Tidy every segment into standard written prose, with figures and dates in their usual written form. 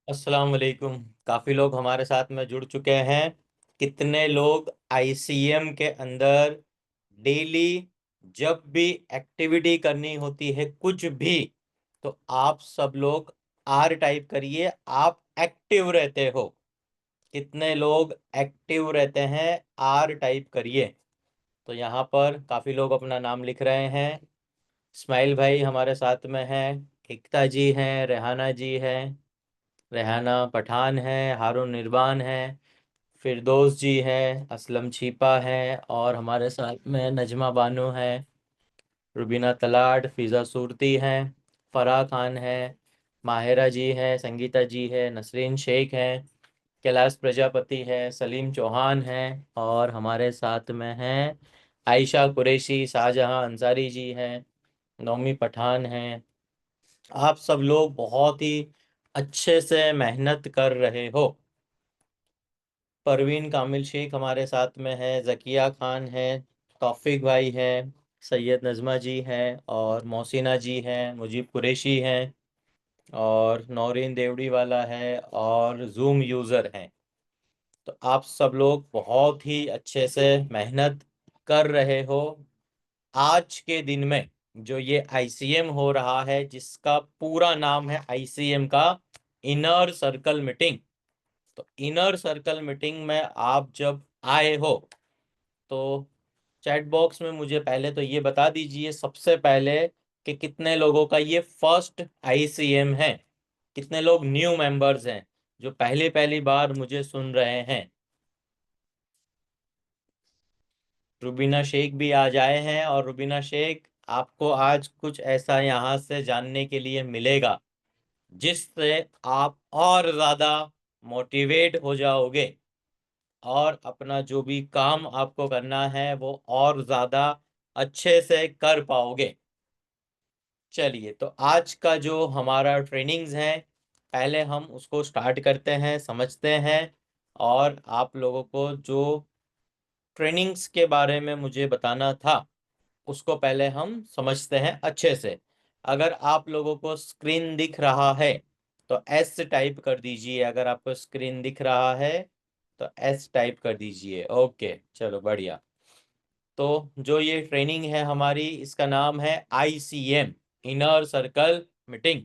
अस्सलाम वालेकुम। काफ़ी लोग हमारे साथ में जुड़ चुके हैं। कितने लोग आईसीएम के अंदर डेली जब भी एक्टिविटी करनी होती है कुछ भी, तो आप सब लोग आर टाइप करिए। आप एक्टिव रहते हो। कितने लोग एक्टिव रहते हैं? आर टाइप करिए। तो यहाँ पर काफ़ी लोग अपना नाम लिख रहे हैं। इस्माइल भाई हमारे साथ में हैं, एकता जी हैं, रेहाना जी हैं, रेहाना पठान है, हारून निर्बान है, फिरदौस जी है, असलम छीपा है, और हमारे साथ में नजमा बानो है, रुबीना तलाड, फिज़ा सूरती हैं, फराह खान है, माहिरा जी है, संगीता जी है, नसरीन शेख है, कैलाश प्रजापति है, सलीम चौहान है, और हमारे साथ में हैं आयशा कुरैशी, शाहजहां अंसारी जी हैं, नौमी पठान हैं। आप सब लोग बहुत ही अच्छे से मेहनत कर रहे हो। परवीन कामिल शेख हमारे साथ में है, जकिया खान है, तौफिक भाई है, सैयद नजमा जी हैं, और मोहसिना जी हैं, मुजीब कुरैशी हैं, और नौरीन देवड़ी वाला है, और जूम यूज़र हैं। तो आप सब लोग बहुत ही अच्छे से मेहनत कर रहे हो। आज के दिन में जो ये आईसीएम हो रहा है, जिसका पूरा नाम है आईसीएम का इनर सर्कल मीटिंग। तो इनर सर्कल मीटिंग में आप जब आए हो, तो चैट बॉक्स में मुझे पहले तो ये बता दीजिए सबसे पहले कि कितने लोगों का ये फर्स्ट आईसीएम है। कितने लोग न्यू मेंबर्स हैं जो पहली पहली बार मुझे सुन रहे हैं। रुबीना शेख भी आज आए हैं, और रुबीना शेख, आपको आज कुछ ऐसा यहाँ से जानने के लिए मिलेगा जिससे आप और ज़्यादा मोटिवेट हो जाओगे, और अपना जो भी काम आपको करना है वो और ज़्यादा अच्छे से कर पाओगे। चलिए, तो आज का जो हमारा ट्रेनिंग्स है, पहले हम उसको स्टार्ट करते हैं, समझते हैं। और आप लोगों को जो ट्रेनिंग्स के बारे में मुझे बताना था उसको पहले हम समझते हैं अच्छे से। अगर आप लोगों को स्क्रीन दिख रहा है तो एस टाइप कर दीजिए। अगर आपको स्क्रीन दिख रहा है तो एस टाइप कर दीजिए। ओके, चलो बढ़िया। तो जो ये ट्रेनिंग है हमारी, इसका नाम है आईसीएम, इनर सर्कल मीटिंग।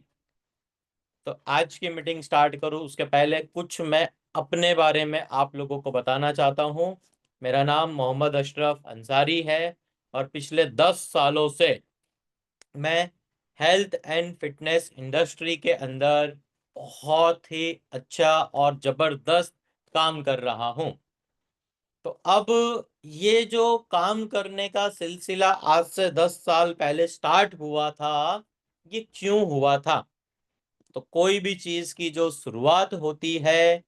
तो आज की मीटिंग स्टार्ट करूं उसके पहले कुछ मैं अपने बारे में आप लोगों को बताना चाहता हूं। मेरा नाम मोहम्मद अशरफ अंसारी है, और पिछले 10 सालों से मैं हेल्थ एंड फिटनेस इंडस्ट्री के अंदर बहुत ही अच्छा और जबरदस्त काम कर रहा हूं। तो अब ये जो काम करने का सिलसिला आज से 10 साल पहले स्टार्ट हुआ था, ये क्यों हुआ था? तो कोई भी चीज की जो शुरुआत होती है,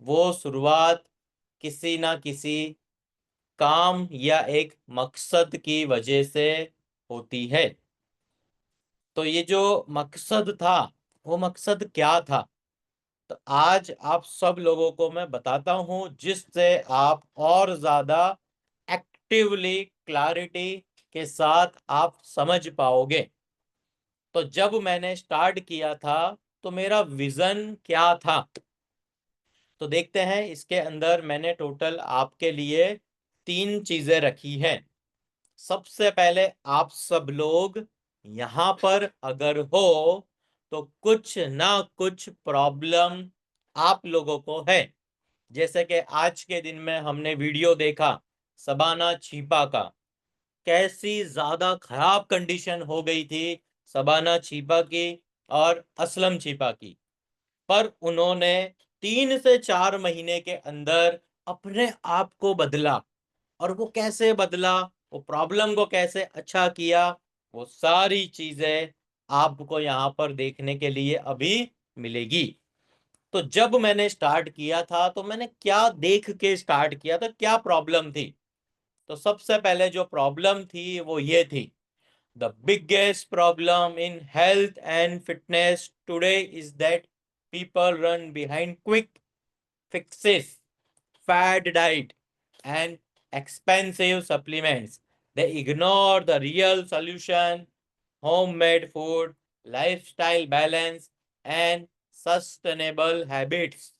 वो शुरुआत किसी ना किसी काम या एक मकसद की वजह से होती है। तो ये जो मकसद था, वो मकसद क्या था? तो आज आप सब लोगों को मैं बताता हूं, जिससे आप और ज्यादा एक्टिवली, क्लैरिटी के साथ आप समझ पाओगे। तो जब मैंने स्टार्ट किया था, तो मेरा विजन क्या था? तो देखते हैं। इसके अंदर मैंने टोटल आपके लिए 3 चीजें रखी हैं। सबसे पहले, आप सब लोग यहाँ पर अगर हो तो कुछ ना कुछ प्रॉब्लम आप लोगों को है। जैसे कि आज के दिन में हमने वीडियो देखा सबाना छीपा का, कैसी ज्यादा खराब कंडीशन हो गई थी सबाना छीपा की और असलम छीपा की। पर उन्होंने 3 से 4 महीने के अंदर अपने आप को बदला। और वो कैसे बदला, वो प्रॉब्लम को कैसे अच्छा किया, वो सारी चीजें आपको यहाँ पर देखने के लिए अभी मिलेगी। तो जब मैंने स्टार्ट किया था, तो मैंने क्या देख के स्टार्ट किया था, क्या प्रॉब्लम थी? तो सबसे पहले जो प्रॉब्लम थी वो ये थी: the biggest problem in health and fitness today is that people run behind quick fixes, fad diet, and expensive supplements. They ignore the real solution: homemade food, lifestyle balance, and sustainable habits.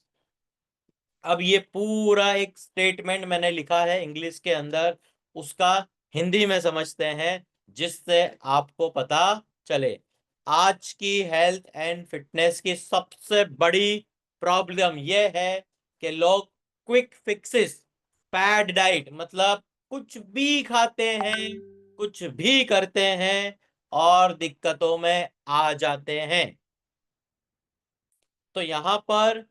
अब ये पूरा एक statement मैंने लिखा है English के अंदर, उसका हिंदी में समझते हैं जिससे आपको पता चले। आज की हेल्थ एंड फिटनेस की सबसे बड़ी प्रॉब्लम यह है कि लोग क्विक फिक्सेस, पैड डाइट, मतलब कुछ भी खाते हैं, कुछ भी करते हैं और दिक्कतों में आ जाते हैं। तो यहाँ पर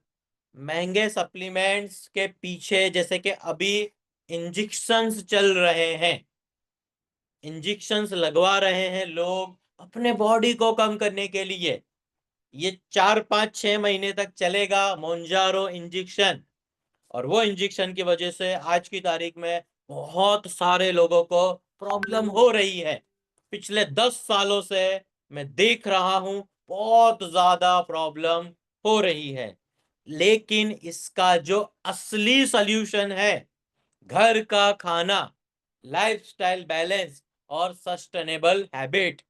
महंगे सप्लीमेंट्स के पीछे, जैसे कि अभी इंजेक्शंस चल रहे हैं, इंजेक्शंस लगवा रहे हैं लोग अपने बॉडी को कम करने के लिए। ये 4 5 6 महीने तक चलेगा मोंजारो इंजेक्शन, और वो इंजेक्शन की वजह से आज की तारीख में बहुत सारे लोगों को प्रॉब्लम हो रही है। पिछले 10 सालों से मैं देख रहा हूं बहुत ज्यादा प्रॉब्लम हो रही है। लेकिन इसका जो असली सल्यूशन है, घर का खाना, लाइफस्टाइल बैलेंस और सस्टेनेबल हैबिट,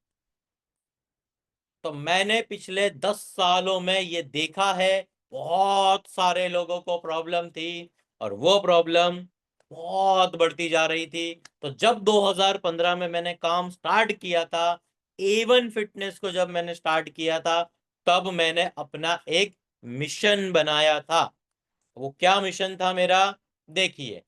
तो मैंने पिछले 10 सालों में ये देखा है बहुत सारे लोगों को प्रॉब्लम थी, और वो प्रॉब्लम बहुत बढ़ती जा रही थी। तो जब 2015 में मैंने काम स्टार्ट किया था, A1 फिटनेस को जब मैंने स्टार्ट किया था, तब मैंने अपना एक मिशन बनाया था। वो क्या मिशन था मेरा, देखिए।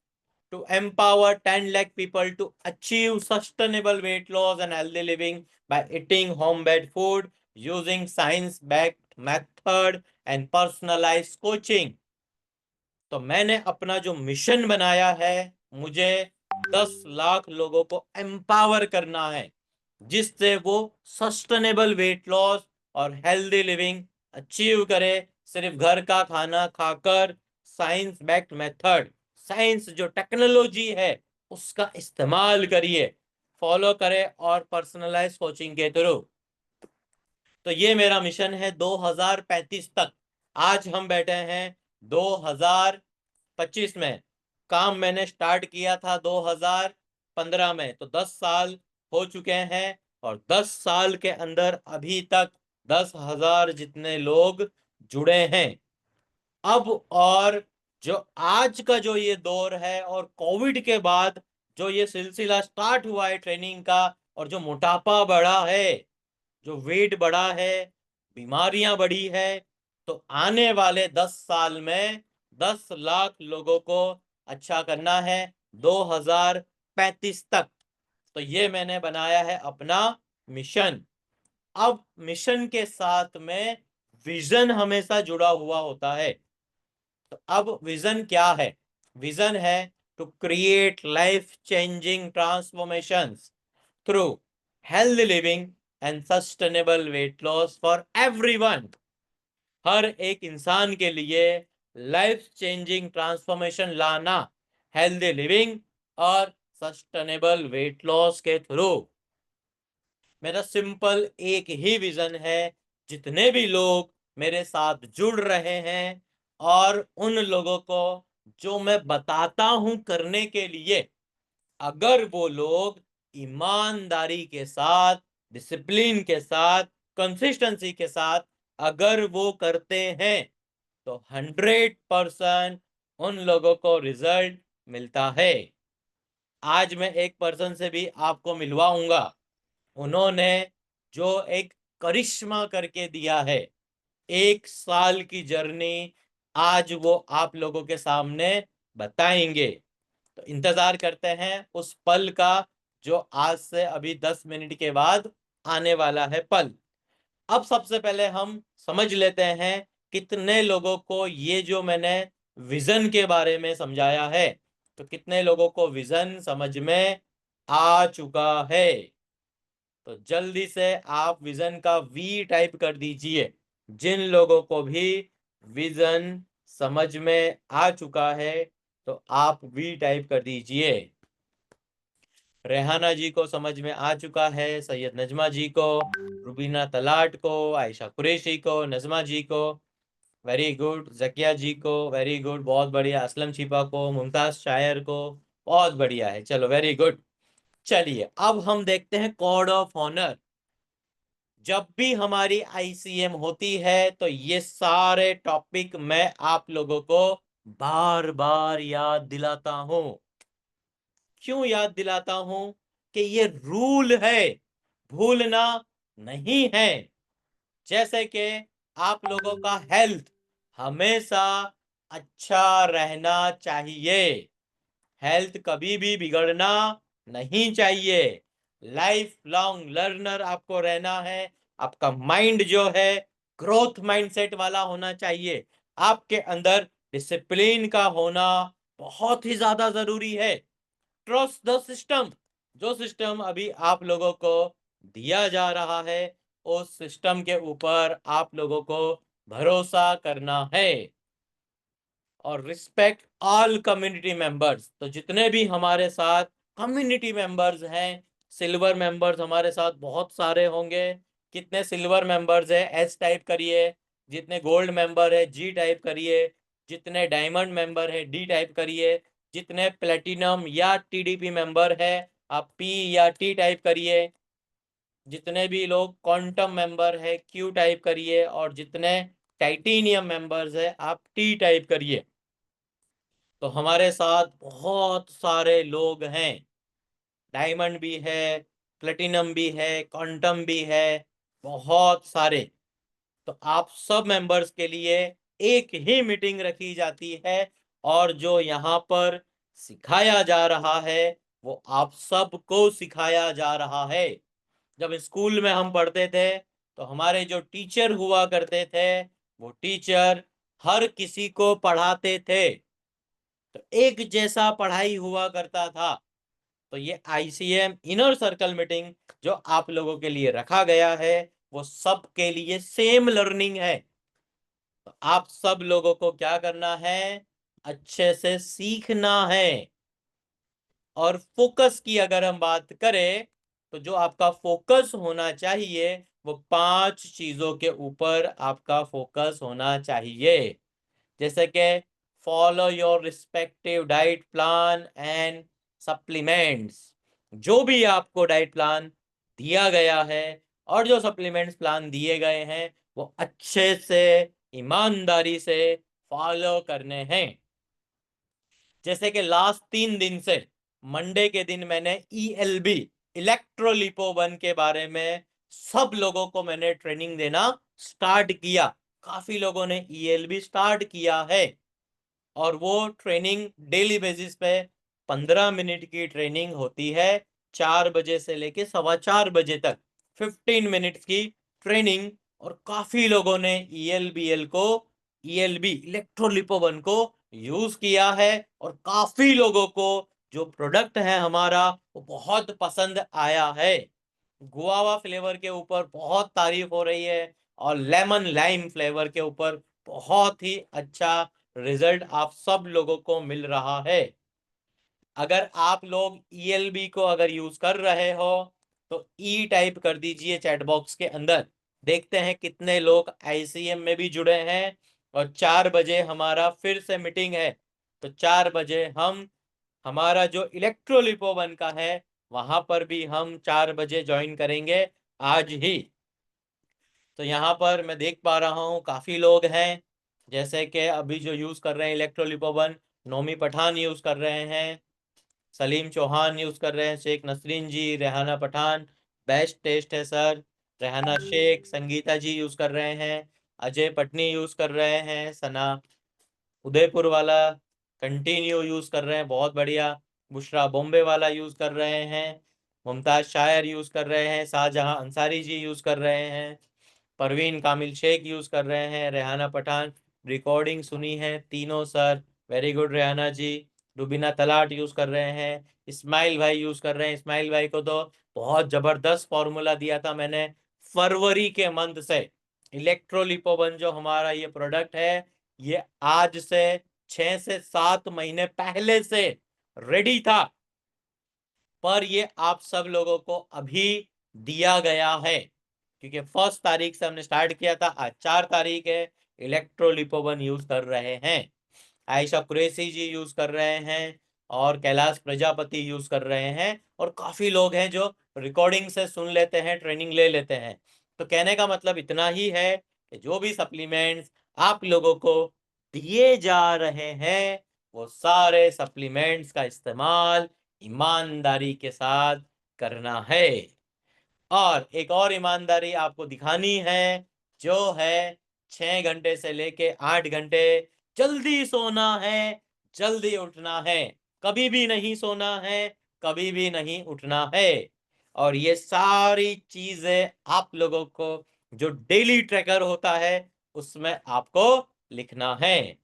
To empower 10 lakh people to achieve sustainable weight loss and healthy living by eating home-made food, using science-backed method and personalized coaching। तो मैंने अपना जो मिशन बनाया है, मुझे 10 लाख लोगों को एम्पावर करना है, जिससे वो सस्टेनेबल वेट लॉस और हेल्दी लिविंग अचीव करे, सिर्फ घर का खाना खाकर। साइंस बैक्ड मेथड, साइंस जो टेक्नोलॉजी है उसका इस्तेमाल करिए, फॉलो करें और पर्सनलाइज कोचिंग के थ्रू। तो ये मेरा मिशन है 2035 तक। आज हम बैठे हैं 2025 में। काम मैंने स्टार्ट किया था 2015 में, तो 10 साल हो चुके हैं, और 10 साल के अंदर अभी तक 10,000 जितने लोग जुड़े हैं। अब और जो आज का जो ये दौर है, और कोविड के बाद जो ये सिलसिला स्टार्ट हुआ है ट्रेनिंग का, और जो मोटापा बढ़ा है, जो वेट बढ़ा है, बीमारियां बढ़ी है, तो आने वाले 10 साल में 10 लाख लोगों को अच्छा करना है 2035 तक। तो ये मैंने बनाया है अपना मिशन। अब मिशन के साथ में विजन हमेशा जुड़ा हुआ होता है। तो अब विजन क्या है, विजन है to create life changing transformations through healthy living and sustainable weight loss for everyone. हर एक इंसान के लिए लाइफ चेंजिंग ट्रांसफॉर्मेशन लाना, हेल्दी लिविंग और सस्टेनेबल वेट लॉस के थ्रू। मेरा सिंपल एक ही विजन है, जितने भी लोग मेरे साथ जुड़ रहे हैं और उन लोगों को जो मैं बताता हूं करने के लिए, अगर वो लोग ईमानदारी के साथ, डिसिप्लिन के साथ, कंसिस्टेंसी के साथ अगर वो करते हैं, तो 100% उन लोगों को रिजल्ट मिलता है। आज मैं एक पर्सन से भी आपको मिलवाऊंगा, उन्होंने जो एक करिश्मा करके दिया है, 1 साल की जर्नी, आज वो आप लोगों के सामने बताएंगे। तो इंतजार करते हैं उस पल का, जो आज से अभी 10 मिनट के बाद आने वाला है पल। अब सबसे पहले हम समझ लेते हैं कितने लोगों को ये जो मैंने विजन के बारे में समझाया है, तो कितने लोगों को विजन समझ में आ चुका है। तो जल्दी से आप विजन का वी टाइप कर दीजिए, जिन लोगों को भी विजन समझ में आ चुका है, तो आप वी टाइप कर दीजिए। रेहाना जी को समझ में आ चुका है, सैयद नजमा जी को, रुबीना तलाट को, आयशा कुरैशी को, नजमा जी को, वेरी गुड, जकिया जी को, वेरी गुड, बहुत बढ़िया, असलम छिपा को, मुमताज शायर को, बहुत बढ़िया है, चलो वेरी गुड। चलिए अब हम देखते हैं कोड ऑफ ऑनर। जब भी हमारी आईसीएम होती है तो ये सारे टॉपिक मैं आप लोगों को बार बार याद दिलाता हूं। क्यों याद दिलाता हूं? कि ये रूल है, भूलना नहीं है। जैसे कि आप लोगों का हेल्थ हमेशा अच्छा रहना चाहिए, हेल्थ कभी भी बिगड़ना नहीं चाहिए। लाइफ लॉन्ग लर्नर आपको रहना है। आपका माइंड जो है ग्रोथ माइंडसेट वाला होना चाहिए। आपके अंदर डिसिप्लिन का होना बहुत ही ज्यादा जरूरी है। Trust the system. जो सिस्टम अभी आप लोगों को दिया जा रहा है, उस सिस्टम के ऊपर आप लोगों को भरोसा करना है। और रिस्पेक्ट ऑल कम्युनिटी मेंबर्स। तो जितने भी हमारे साथ कम्युनिटी मेंबर्स हैं, सिल्वर मेंबर्स हमारे साथ बहुत सारे होंगे। कितने सिल्वर मेंबर्स है एस टाइप करिए, जितने गोल्ड मेंबर है जी टाइप करिए, जितने डायमंड मेंबर है डी टाइप करिए, जितने प्लेटिनम या टीडीपी मेंबर है आप पी या टी टाइप करिए, जितने भी लोग क्वांटम मेंबर है क्यू टाइप करिए, और जितने टाइटेनियम मेंबर्स है आप टी टाइप करिए। तो हमारे साथ बहुत सारे लोग हैं, डायमंड भी है, प्लेटिनम भी है, क्वांटम भी है, बहुत सारे। तो आप सब मेंबर्स के लिए एक ही मीटिंग रखी जाती है, और जो यहाँ पर सिखाया जा रहा है वो आप सबको सिखाया जा रहा है। जब स्कूल में हम पढ़ते थे तो हमारे जो टीचर हुआ करते थे, वो टीचर हर किसी को पढ़ाते थे, तो एक जैसा पढ़ाई हुआ करता था। तो ये आईसीएम इनर सर्कल मीटिंग जो आप लोगों के लिए रखा गया है, वो सब के लिए सेम लर्निंग है। तो आप सब लोगों को क्या करना है? अच्छे से सीखना है। और फोकस की अगर हम बात करें, तो जो आपका फोकस होना चाहिए वो 5 चीजों के ऊपर आपका फोकस होना चाहिए। जैसे कि follow your respective diet plan and supplements. जो भी आपको डाइट प्लान दिया गया है और जो सप्लीमेंट्स प्लान दिए गए हैं, वो अच्छे से ईमानदारी से फॉलो करने हैं। जैसे कि लास्ट 3 दिन से मंडे के दिन मैंने ईएलबी, इलेक्ट्रोलिपोवन के बारे में सब लोगों को मैंने ट्रेनिंग देना स्टार्ट किया। काफी लोगों ने ईएलबी स्टार्ट किया है, और वो ट्रेनिंग डेली बेसिस पे 15 मिनट की ट्रेनिंग होती है, 4 बजे से लेके 4:15 बजे तक 15 मिनट्स की ट्रेनिंग। और काफी लोगों ने ईएलबी इलेक्ट्रोलिपोवन को यूज किया है, और काफी लोगों को जो प्रोडक्ट है हमारा वो बहुत पसंद आया है। गुआवा फ्लेवर के ऊपर बहुत तारीफ हो रही है, और लेमन लाइम फ्लेवर के ऊपर बहुत ही अच्छा रिजल्ट आप सब लोगों को मिल रहा है। अगर आप लोग ईएलबी को अगर यूज कर रहे हो तो ई टाइप कर दीजिए चैट बॉक्स के अंदर। देखते हैं कितने लोग आईसीएम में भी जुड़े हैं। और 4 बजे हमारा फिर से मीटिंग है, तो 4 बजे हम हमारा जो इलेक्ट्रोलिपोवन का है वहां पर भी हम 4 बजे ज्वाइन करेंगे आज ही। तो यहाँ पर मैं देख पा रहा हूँ काफी लोग हैं, जैसे कि अभी जो यूज कर रहे हैं इलेक्ट्रोलिपोवन, नोमी पठान यूज कर रहे हैं, सलीम चौहान यूज कर रहे हैं, शेख नसरीन जी, रेहाना पठान, बेस्ट टेस्ट है सर, रेहाना शेख, संगीता जी यूज कर रहे हैं, अजय पटनी यूज कर रहे हैं, सना उदयपुर वाला कंटिन्यू यूज कर रहे हैं, बहुत बढ़िया। बुशरा बॉम्बे वाला यूज कर रहे हैं, मुमताज शायर यूज कर रहे हैं, शाहजहां अंसारी जी यूज कर रहे हैं, परवीन कामिल शेख यूज कर रहे हैं, रेहाना पठान रिकॉर्डिंग सुनी है तीनों सर, वेरी गुड रेहाना जी। रुबीना तलाट यूज कर रहे हैं, इस्माइल भाई यूज कर रहे हैं। इस्माइल भाई को तो बहुत जबरदस्त फॉर्मूला दिया था मैंने फरवरी के मंथ से। इलेक्ट्रोलिपोवन जो हमारा ये प्रोडक्ट है, ये आज से 6 से 7 महीने पहले से रेडी था, पर ये आप सब लोगों को अभी दिया गया है, क्योंकि 1 तारीख से हमने स्टार्ट किया था, आज 4 तारीख है। इलेक्ट्रोलिपोवन यूज कर रहे हैं, आयशा कुरैशी जी यूज कर रहे हैं, और कैलाश प्रजापति यूज कर रहे हैं, और काफी लोग हैं जो रिकॉर्डिंग से सुन लेते हैं, ट्रेनिंग ले लेते हैं। तो कहने का मतलब इतना ही है कि जो भी सप्लीमेंट्स आप लोगों को दिए जा रहे हैं वो सारे सप्लीमेंट्स का इस्तेमाल ईमानदारी के साथ करना है। और एक और ईमानदारी आपको दिखानी है, जो है 6 घंटे से लेके 8 घंटे जल्दी सोना है, जल्दी उठना है, कभी भी नहीं सोना है, कभी भी नहीं उठना है। और ये सारी चीजें आप लोगों को जो डेली ट्रैकर होता है उसमें आपको लिखना है।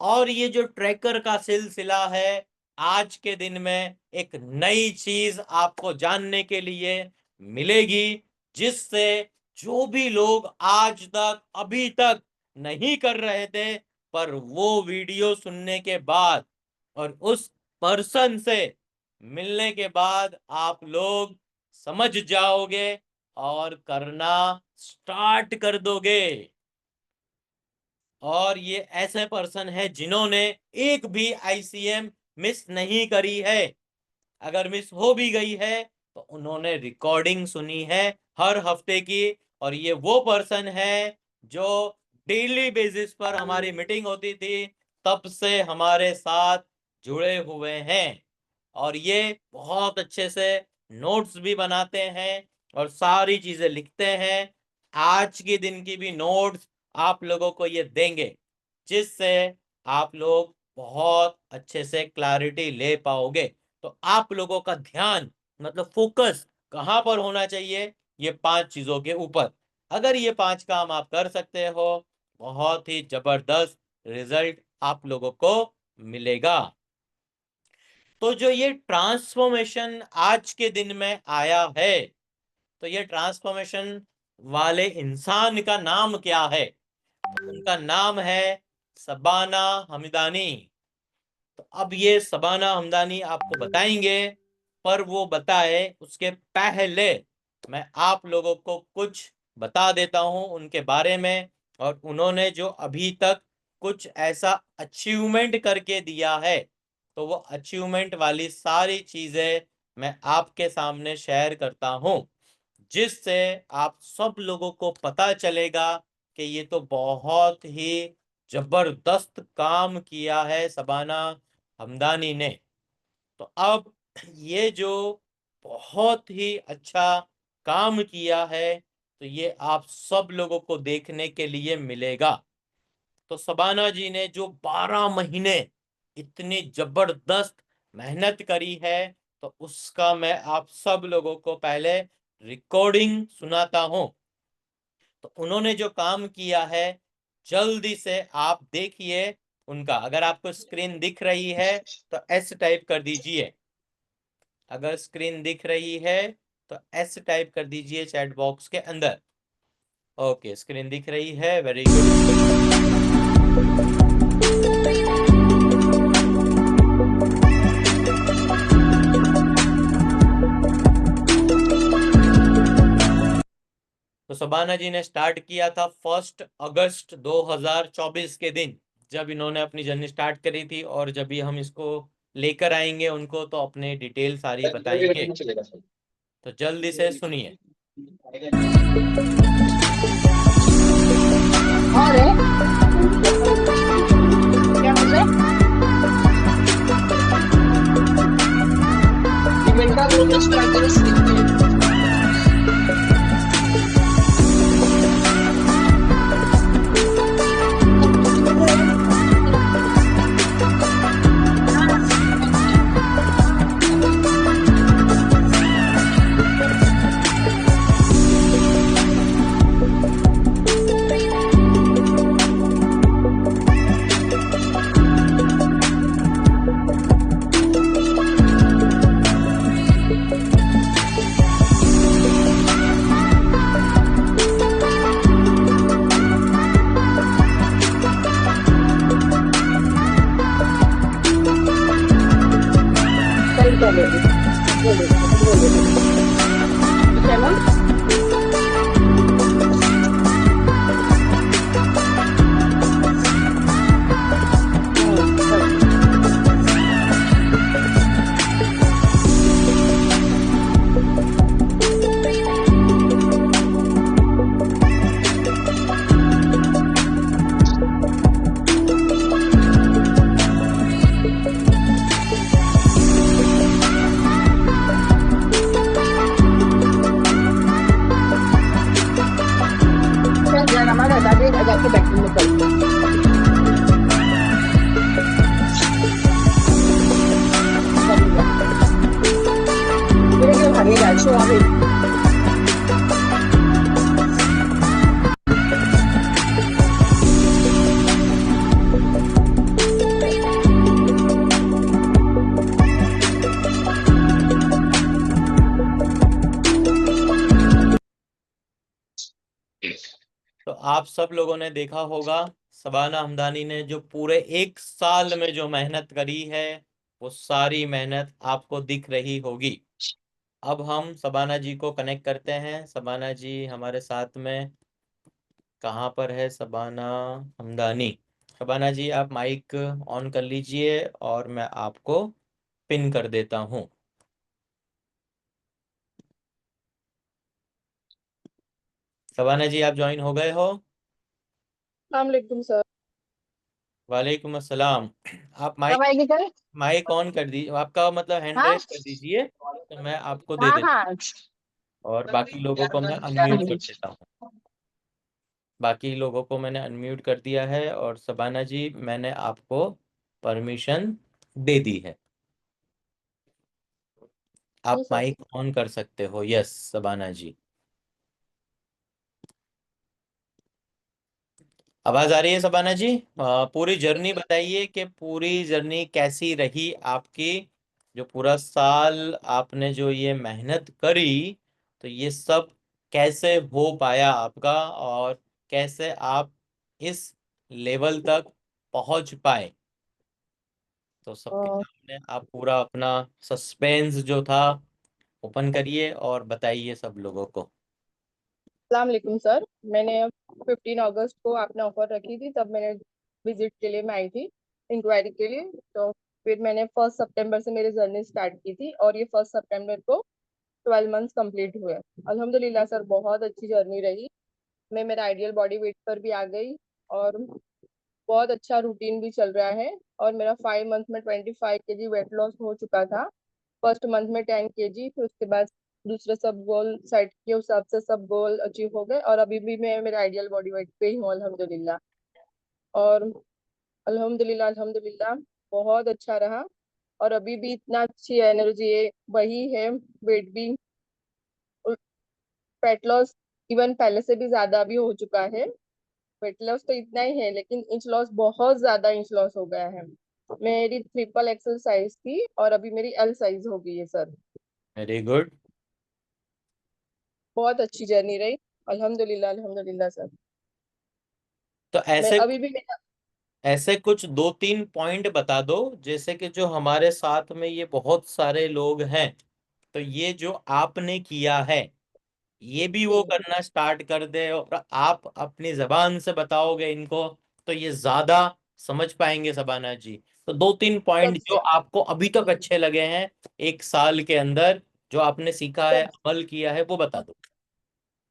और ये जो ट्रैकर का सिलसिला है, आज के दिन में एक नई चीज आपको जानने के लिए मिलेगी, जिससे जो भी लोग आज तक अभी तक नहीं कर रहे थे, पर वो वीडियो सुनने के बाद और उस पर्सन से मिलने के बाद आप लोग समझ जाओगे और करना स्टार्ट कर दोगे। और ये ऐसे पर्सन है जिन्होंने एक भी आईसीएम मिस नहीं करी है। अगर मिस हो भी गई है तो उन्होंने रिकॉर्डिंग सुनी है हर हफ्ते की। और ये वो पर्सन है जो डेली बेसिस पर हमारी मीटिंग होती थी तब से हमारे साथ जुड़े हुए हैं। और ये बहुत अच्छे से नोट्स भी बनाते हैं और सारी चीजें लिखते हैं। आज के दिन की भी नोट्स आप लोगों को ये देंगे, जिससे आप लोग बहुत अच्छे से क्लैरिटी ले पाओगे। तो आप लोगों का ध्यान मतलब फोकस कहाँ पर होना चाहिए? ये 5 चीजों के ऊपर। अगर ये 5 काम आप कर सकते हो, बहुत ही जबरदस्त रिजल्ट आप लोगों को मिलेगा। तो जो ये ट्रांसफॉर्मेशन आज के दिन में आया है, तो ये ट्रांसफॉर्मेशन वाले इंसान का नाम क्या है? तो उनका नाम है शबाना हमदानी। तो अब ये शबाना हमदानी आपको बताएंगे, पर वो बताए उसके पहले मैं आप लोगों को कुछ बता देता हूं उनके बारे में। और उन्होंने जो अभी तक कुछ ऐसा अचीवमेंट करके दिया है, तो वो अचीवमेंट वाली सारी चीजें मैं आपके सामने शेयर करता हूं, जिससे आप सब लोगों को पता चलेगा कि ये तो बहुत ही जबरदस्त काम किया है शबाना हमदानी ने। तो अब ये जो बहुत ही अच्छा काम किया है, तो ये आप सब लोगों को देखने के लिए मिलेगा। तो शबाना जी ने जो 12 महीने इतनी जबरदस्त मेहनत करी है, तो उसका मैं आप सब लोगों को पहले रिकॉर्डिंग सुनाता हूं। तो उन्होंने जो काम किया है, जल्दी से आप देखिए उनका। अगर आपको स्क्रीन दिख रही है तो एस टाइप कर दीजिए। अगर स्क्रीन दिख रही है तो एस टाइप कर दीजिए चैट बॉक्स के अंदर। ओके, स्क्रीन दिख रही है, वेरी गुड। तो शबाना जी ने स्टार्ट किया था 1 अगस्त 2024 के दिन, जब इन्होंने अपनी जर्नी स्टार्ट करी थी। और जब भी हम इसको लेकर आएंगे उनको, तो अपने डिटेल सारी बताएंगे। तो जल्दी से सुनिए। और है क्या मुझे इवेंट का ग्रुप स्ट्रक्चर तो आप सब लोगों ने देखा होगा शबाना हमदानी ने जो पूरे 1 साल में जो मेहनत करी है, वो सारी मेहनत आपको दिख रही होगी। अब हम शबाना जी को कनेक्ट करते हैं। शबाना जी हमारे साथ में कहाँ पर है? शबाना हमदानी। शबाना जी आप माइक ऑन कर लीजिए और मैं आपको पिन कर देता हूँ। शबाना जी आप ज्वाइन हो गए हो? वालेकुम सर। वालेकुम अस्सलाम। आप कब माइक आएगी सर? माइक ऑन कर दीजिए, आपका मतलब हैंड हाँ रेस कर दीजिए तो मैं आपको दे हाँ देता हाँ। हूँ, और बाकी लोगों को मैं अनम्यूट कर देता हूँ। बाकी लोगों को मैंने अनम्यूट कर दिया है, और शबाना जी मैंने आपको परमिशन दे दी है। आप जी सर। माइक ऑन कर सकते हो। यस शबाना जी, आवाज आ रही है शबाना जी? पूरी जर्नी बताइए कि पूरी जर्नी कैसी रही आपकी। जो पूरा साल आपने जो ये मेहनत करी, तो ये सब कैसे हो पाया आपका, और कैसे आप इस लेवल तक पहुंच पाए? तो सबके सामने आप पूरा अपना सस्पेंस जो था ओपन करिए और बताइए सब लोगों को। अस्सलाम वालेकुम सर। मैंने 15 अगस्त को आपने ऑफर रखी थी, तब मैंने विजिट के लिए मैं आई थी, इंक्वायरी के लिए। तो फिर मैंने 1 सितंबर से मेरी जर्नी स्टार्ट की थी, और ये 1 सितंबर को 12 मंथ्स कंप्लीट हुए। अल्हम्दुलिल्लाह सर, बहुत अच्छी जर्नी रही। मैं मेरा आइडियल बॉडी वेट पर भी आ गई, और बहुत अच्छा रूटीन भी चल रहा है। और मेरा 5 मंथ में 25 kg वेट लॉस हो चुका था। फर्स्ट मंथ में 10 kg, फिर उसके बाद दूसरे सब गोल सेट के हिसाब से सब गोल अचीव हो गए, और अभी भी मैं मेरे आइडियल बॉडी वेट पे ही हूँ अल्हम्दुलिल्लाह। और अल्हम्दुलिल्लाह अल्हम्दुलिल्लाह बहुत अच्छा रहा। और अभी भी इतना अच्छी एनर्जी है, वही है। वेट भी, फैट लॉस इवन पहले से भी ज्यादा भी हो चुका है। वेट लॉस तो इतना ही है, लेकिन इंच लॉस बहुत ज्यादा इंच लॉस हो गया है। मेरी ट्रिपल एक्सल साइज थी, और अभी मेरी एल साइज हो गई है सर। Very good. बहुत अच्छी जर्नी रही। अल्हम्दुलिल्लाह अल्हम्दुलिल्लाह सर। तो मैं ऐसे अभी भी मेरा ऐसे कुछ 2-3 पॉइंट बता दो, जैसे कि जो हमारे साथ में ये बहुत सारे लोग हैं, तो ये जो आपने किया है ये भी वो जी। करना स्टार्ट कर दे, और आप अपनी जबान से बताओगे इनको, तो ये ज्यादा समझ पाएंगे शबाना जी। तो 2-3 पॉइंट जो सबसे आपको अभी तक अच्छे लगे हैं 1 साल के अंदर, जो आपने सीखा है, सब अमल किया है, वो बता दो।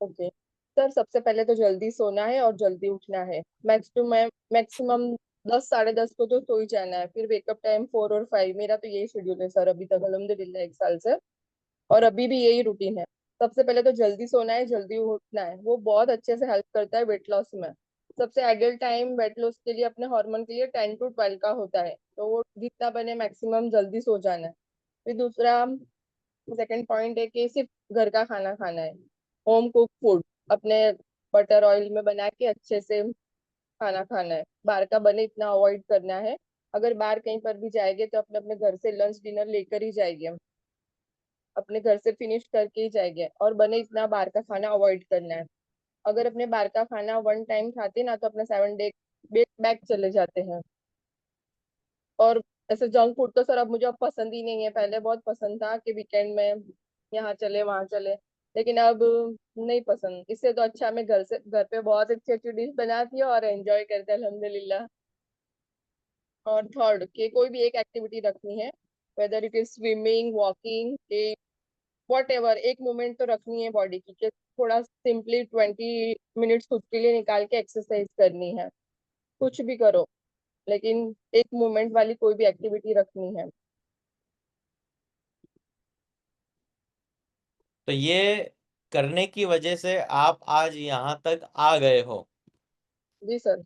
ओके सर, सबसे पहले तो जल्दी सोना है और जल्दी उठना है। मैक्सिमम 10 साढ़े 10 को तो सो ही जाना है। फिर वेकअप टाइम 4 और 5, मेरा तो यही शेड्यूल है सर अभी तक अल्हम्दुलिल्लाह 1 साल से। और अभी भी यही रूटीन है। सबसे पहले तो जल्दी सोना है, जल्दी उठना है, वो बहुत अच्छे से हेल्प करता है वेट लॉस में। सबसे आइडियल टाइम वेट लॉस के लिए, अपने हार्मोन के लिए 10 to 12 का होता है, तो वो जितना बने मैक्सिमम जल्दी सो जाना है। फिर दूसरा, सेकंड पॉइंट है कि सिर्फ घर का खाना खाना है। होम कुक फूड, अपने बटर ऑयल में बना के अच्छे से खाना खाना है। बाहर का बने इतना अवॉइड करना है। अगर बाहर कहीं पर भी जाएंगे तो अपने अपने घर से लंच डिनर लेकर ही जाएंगे, अपने घर से फिनिश करके ही जाएंगे, और बने इतना बाहर का खाना अवॉइड करना है। अगर अपने बाहर का खाना 1 टाइम खाते ना, तो अपना 7 डे बैक चले जाते हैं। और ऐसे जंक फूड तो सर अब मुझे अब पसंद ही नहीं है। पहले बहुत पसंद था कि वीकेंड में यहाँ चले वहां चले, लेकिन अब नहीं पसंद। इससे तो अच्छा मैं घर पे बहुत अच्छी अच्छी डिश बनाती हूँ और एंजॉय करते हैं अल्हम्दुलिल्लाह। और थर्ड, कि कोई भी एक एक्टिविटी रखनी है, whether it is swimming, walking, what ever, एक मूवमेंट तो रखनी है बॉडी की, कि थोड़ा सिंपली 20 मिनट्स खुद के लिए निकाल के एक्सरसाइज करनी है। कुछ भी करो, लेकिन एक मूवमेंट वाली कोई भी एक्टिविटी रखनी है। तो ये करने की वजह से आप आज यहाँ तक आ गए हो। जी सर।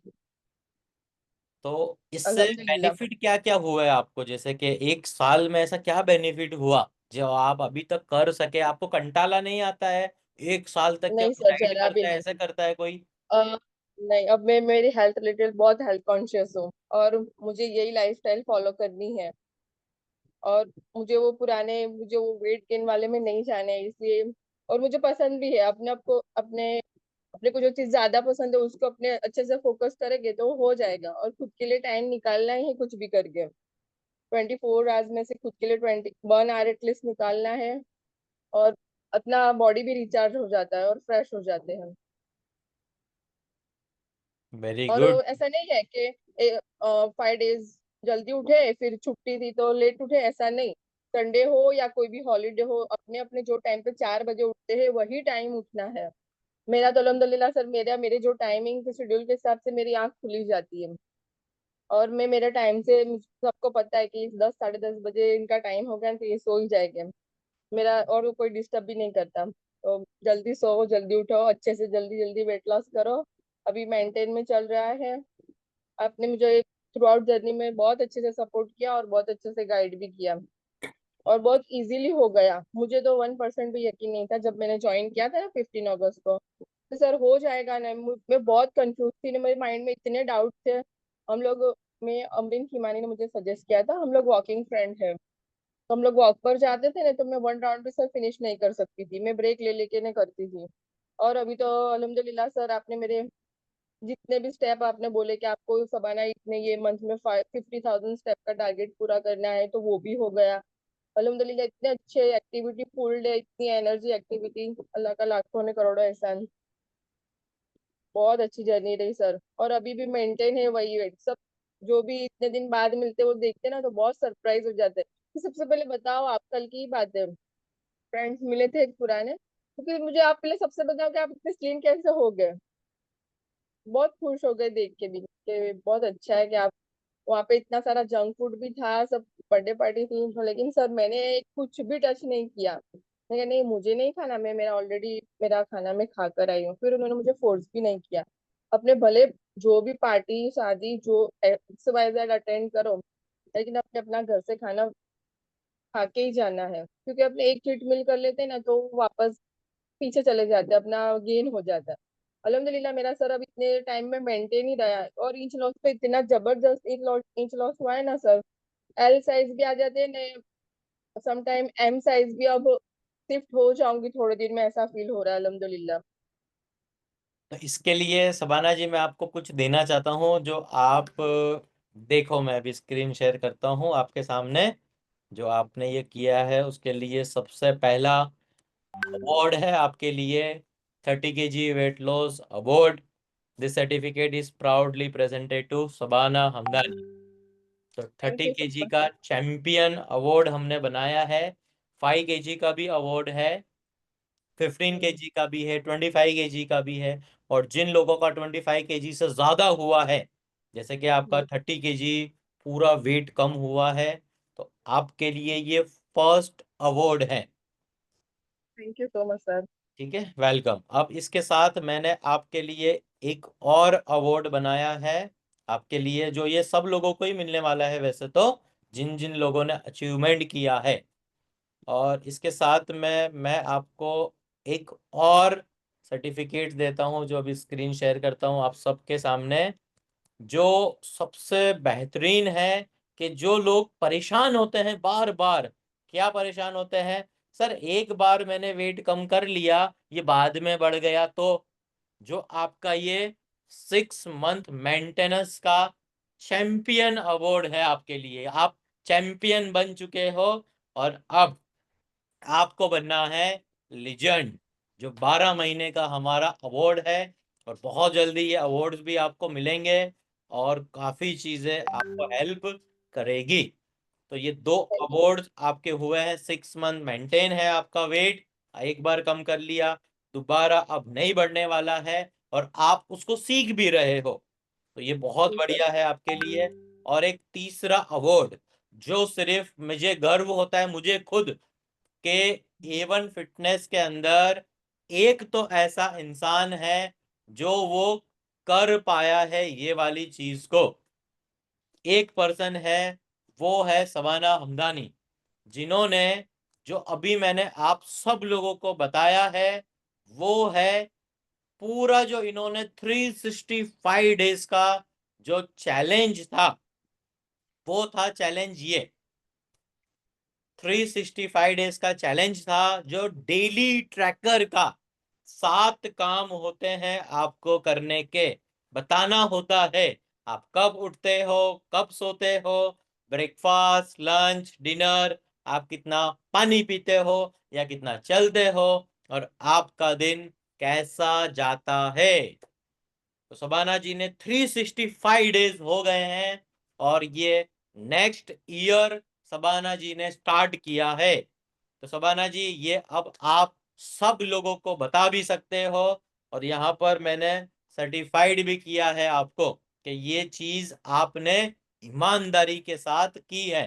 तो इससे अल्हम्दुलिल्लाह। बेनिफिट क्या क्या हुआ है आपको? जैसे कि 1 साल में ऐसा क्या बेनिफिट हुआ जो आप अभी तक कर सके? आपको कंटाला नहीं आता है? 1 साल तक क्या नहीं वो सर, डाइट जरा भी करता है, नहीं। ऐसे करता है कोई? अ, नहीं, अब मैं मेरी हेल्थ रिलेटेड बहुत हेल्थ कॉन्शियस हूँ, और मुझे यही लाइफस्टाइल फॉलो करनी है। और मुझे वो वेट गेन वाले में नहीं जाना है, इसलिए। और मुझे पसंद भी है अपने आप को, अपने अपने को जो चीज ज्यादा पसंद है उसको अपने अच्छे से फोकस करेंगे तो हो जाएगा। और खुद के लिए टाइम निकालना ही है, कुछ भी करके 24 आवर्स में से खुद के लिए 21 आवर एटलीस्ट निकालना है। और अपना बॉडी भी रिचार्ज हो जाता है और फ्रेश हो जाते हैं। वेरी और गुड। ऐसा नहीं है कि 5 डेज जल्दी उठे फिर छुट्टी थी तो लेट उठे, ऐसा नहीं। संडे हो या कोई भी हॉलीडे हो, अपने अपने जो टाइम पे 4 बजे उठते हैं वही टाइम उठना है। मेरा तो अल्हम्दुलिल्लाह सर, मेरा मेरे जो टाइमिंग के शेड्यूल के हिसाब से मेरी आंख खुली जाती है। और मैं मेरे टाइम से, सबको पता है कि 10 साढ़े 10 बजे इनका टाइम हो गया तो ये सो ही जाएंगे। मेरा और कोई डिस्टर्ब भी नहीं करता। तो जल्दी सो जल्दी उठो, अच्छे से जल्दी जल्दी वेट लॉस करो। अभी मेंटेन में चल रहा है। आपने मुझे थ्रू आउट जर्नी में बहुत अच्छे से सपोर्ट किया और बहुत अच्छे से गाइड भी किया। और बहुत इजीली हो गया। मुझे तो 1% भी यकीन नहीं था जब मैंने ज्वाइन किया था ना 15 अगस्त को, तो सर हो जाएगा ना। मैं बहुत कंफ्यूज थी ना, मेरे माइंड में इतने डाउट थे। हम लोग में अमरीन खीमानी ने मुझे सजेस्ट किया था, हम लोग वॉकिंग फ्रेंड है, तो हम लोग वॉक पर जाते थे ना, तो मैं 1 राउंड भी सर फिनिश नहीं कर सकती थी, मैं ब्रेक ले लेके नहीं करती थी। और अभी तो अल्हम्दुलिल्लाह सर, आपने मेरे जितने भी स्टेप आपने बोले कि आपको सबाना इतने ये मंथ में 50,000 स्टेप का टारगेट पूरा करना है, तो वो भी हो गया अल्हम्दुलिल्लाह। इतने अच्छे एक्टिविटी फुल डे, इतनी एनर्जी एक्टिविटी, अल्लाह का लाखों ने करोड़ों एहसान। बहुत अच्छी जर्नी रही सर। और अभी भी मेंटेन है वही वेट सब। जो भी इतने दिन बाद मिलते वो देखते ना तो बहुत सरप्राइज हो जाते हैं कि सबसे पहले बताओ, आप कल की ही बात है, फ्रेंड्स मिले थे एक पुराने, क्योंकि मुझे आप पहले सबसे बताओ कि आप इतने स्लिम कैसे हो गए। बहुत खुश हो गए देख के भी कि बहुत अच्छा है कि आप, वहाँ पे इतना सारा जंक फूड भी था, सब बर्थडे पार्टी थी, तो लेकिन सर मैंने कुछ भी टच नहीं किया। मैं कहा, नहीं मुझे नहीं खाना, मैं मेरा ऑलरेडी मेरा खाना मैं खा कर आई हूँ। फिर उन्होंने मुझे फोर्स भी नहीं किया। अपने भले जो भी पार्टी शादी जो XYZ अटेंड करो, लेकिन अपने अपना घर से खाना खा के ही जाना है, क्योंकि अपने एक चीट मिल कर लेते हैं ना तो वापस पीछे चले जाते हैं, अपना गेन हो जाता है। अल्हम्दुलिल्लाह मेरा सर अब इतने टाइम में मेंटेन ही रहा है। और इंच लॉस पे इतना जबरदस्त इंच लॉस हुआ है ना सर, L साइज भी आ जाते हैं नए, समटाइम M साइज भी अब शिफ्ट हो जाऊंगी थोड़े दिन में, ऐसा फील हो रहा है अल्हम्दुलिल्लाह। तो इसके लिए सबाना जी मैं आपको कुछ देना चाहता हूँ जो आप देखो, मैं अभी स्क्रीन शेयर करता हूँ आपके सामने। जो आपने ये किया है उसके लिए सबसे पहला अवार्ड है आपके लिए, 30 kg weight loss award. This certificate is proudly presented to Sabana Hamdani. तो thank thirty you K so G much का सर। चैंपियन अवार्ड हमने बनाया है। 5 kg का भी अवार्ड है, 15 kg का भी है, 25 kg का भी है। और जिन लोगों का 25 kg से ज्यादा हुआ है, जैसे कि आपका 30 kg पूरा वेट कम हुआ है, तो आपके लिए ये फर्स्ट अवार्ड है। Thank you so much sir. ठीक है, वेलकम। अब इसके साथ मैंने आपके लिए एक और अवार्ड बनाया है आपके लिए, जो ये सब लोगों को ही मिलने वाला है वैसे तो, जिन जिन लोगों ने अचीवमेंट किया है। और इसके साथ में मैं आपको एक और सर्टिफिकेट देता हूं, जो अभी स्क्रीन शेयर करता हूं आप सबके सामने। जो सबसे बेहतरीन है कि जो लोग परेशान होते हैं बार बार, क्या परेशान होते हैं, सर एक बार मैंने वेट कम कर लिया ये बाद में बढ़ गया, तो जो आपका ये 6 मंथ मेंटेनेंस का चैंपियन अवार्ड है आपके लिए। आप चैंपियन बन चुके हो, और अब आपको बनना है लेजेंड, जो 12 महीने का हमारा अवार्ड है। और बहुत जल्दी ये अवार्ड्स भी आपको मिलेंगे, और काफी चीजें आपको हेल्प करेगी। तो ये दो थैंक यू। अवार्ड्स आपके हुए हैं। 6 मंथ मेंटेन है आपका वेट, एक बार कम कर लिया, दोबारा अब नहीं बढ़ने वाला है, और आप उसको सीख भी रहे हो, तो ये बहुत जी सर। बढ़िया है आपके लिए। और एक तीसरा अवार्ड, जो सिर्फ मुझे गर्व होता है मुझे खुद, के A1 फिटनेस के अंदर एक तो ऐसा इंसान है जो वो कर पाया है ये वाली चीज को। एक पर्सन है, वो है सबाना हमदानी, जिन्होंने जो अभी मैंने आप सब लोगों को बताया है वो है पूरा, जो इन्होंने 365 डेज का जो चैलेंज था, वो था चैलेंज ये 365 डेज का चैलेंज था, जो डेली ट्रैकर का 7 काम होते हैं आपको करने के, बताना होता है। आप कब उठते हो, कब सोते हो, ब्रेकफास्ट, लंच, डिनर, आप कितना पानी पीते हो या कितना चलते हो, और आपका दिन कैसा जाता है। तो शबाना जी ने 365 डेज हो गए हैं, और ये नेक्स्ट ईयर शबाना जी ने स्टार्ट किया है। तो शबाना जी, ये अब आप सब लोगों को बता भी सकते हो, और यहाँ पर मैंने सर्टिफाइड भी किया है आपको कि ये चीज आपने ईमानदारी के साथ की है।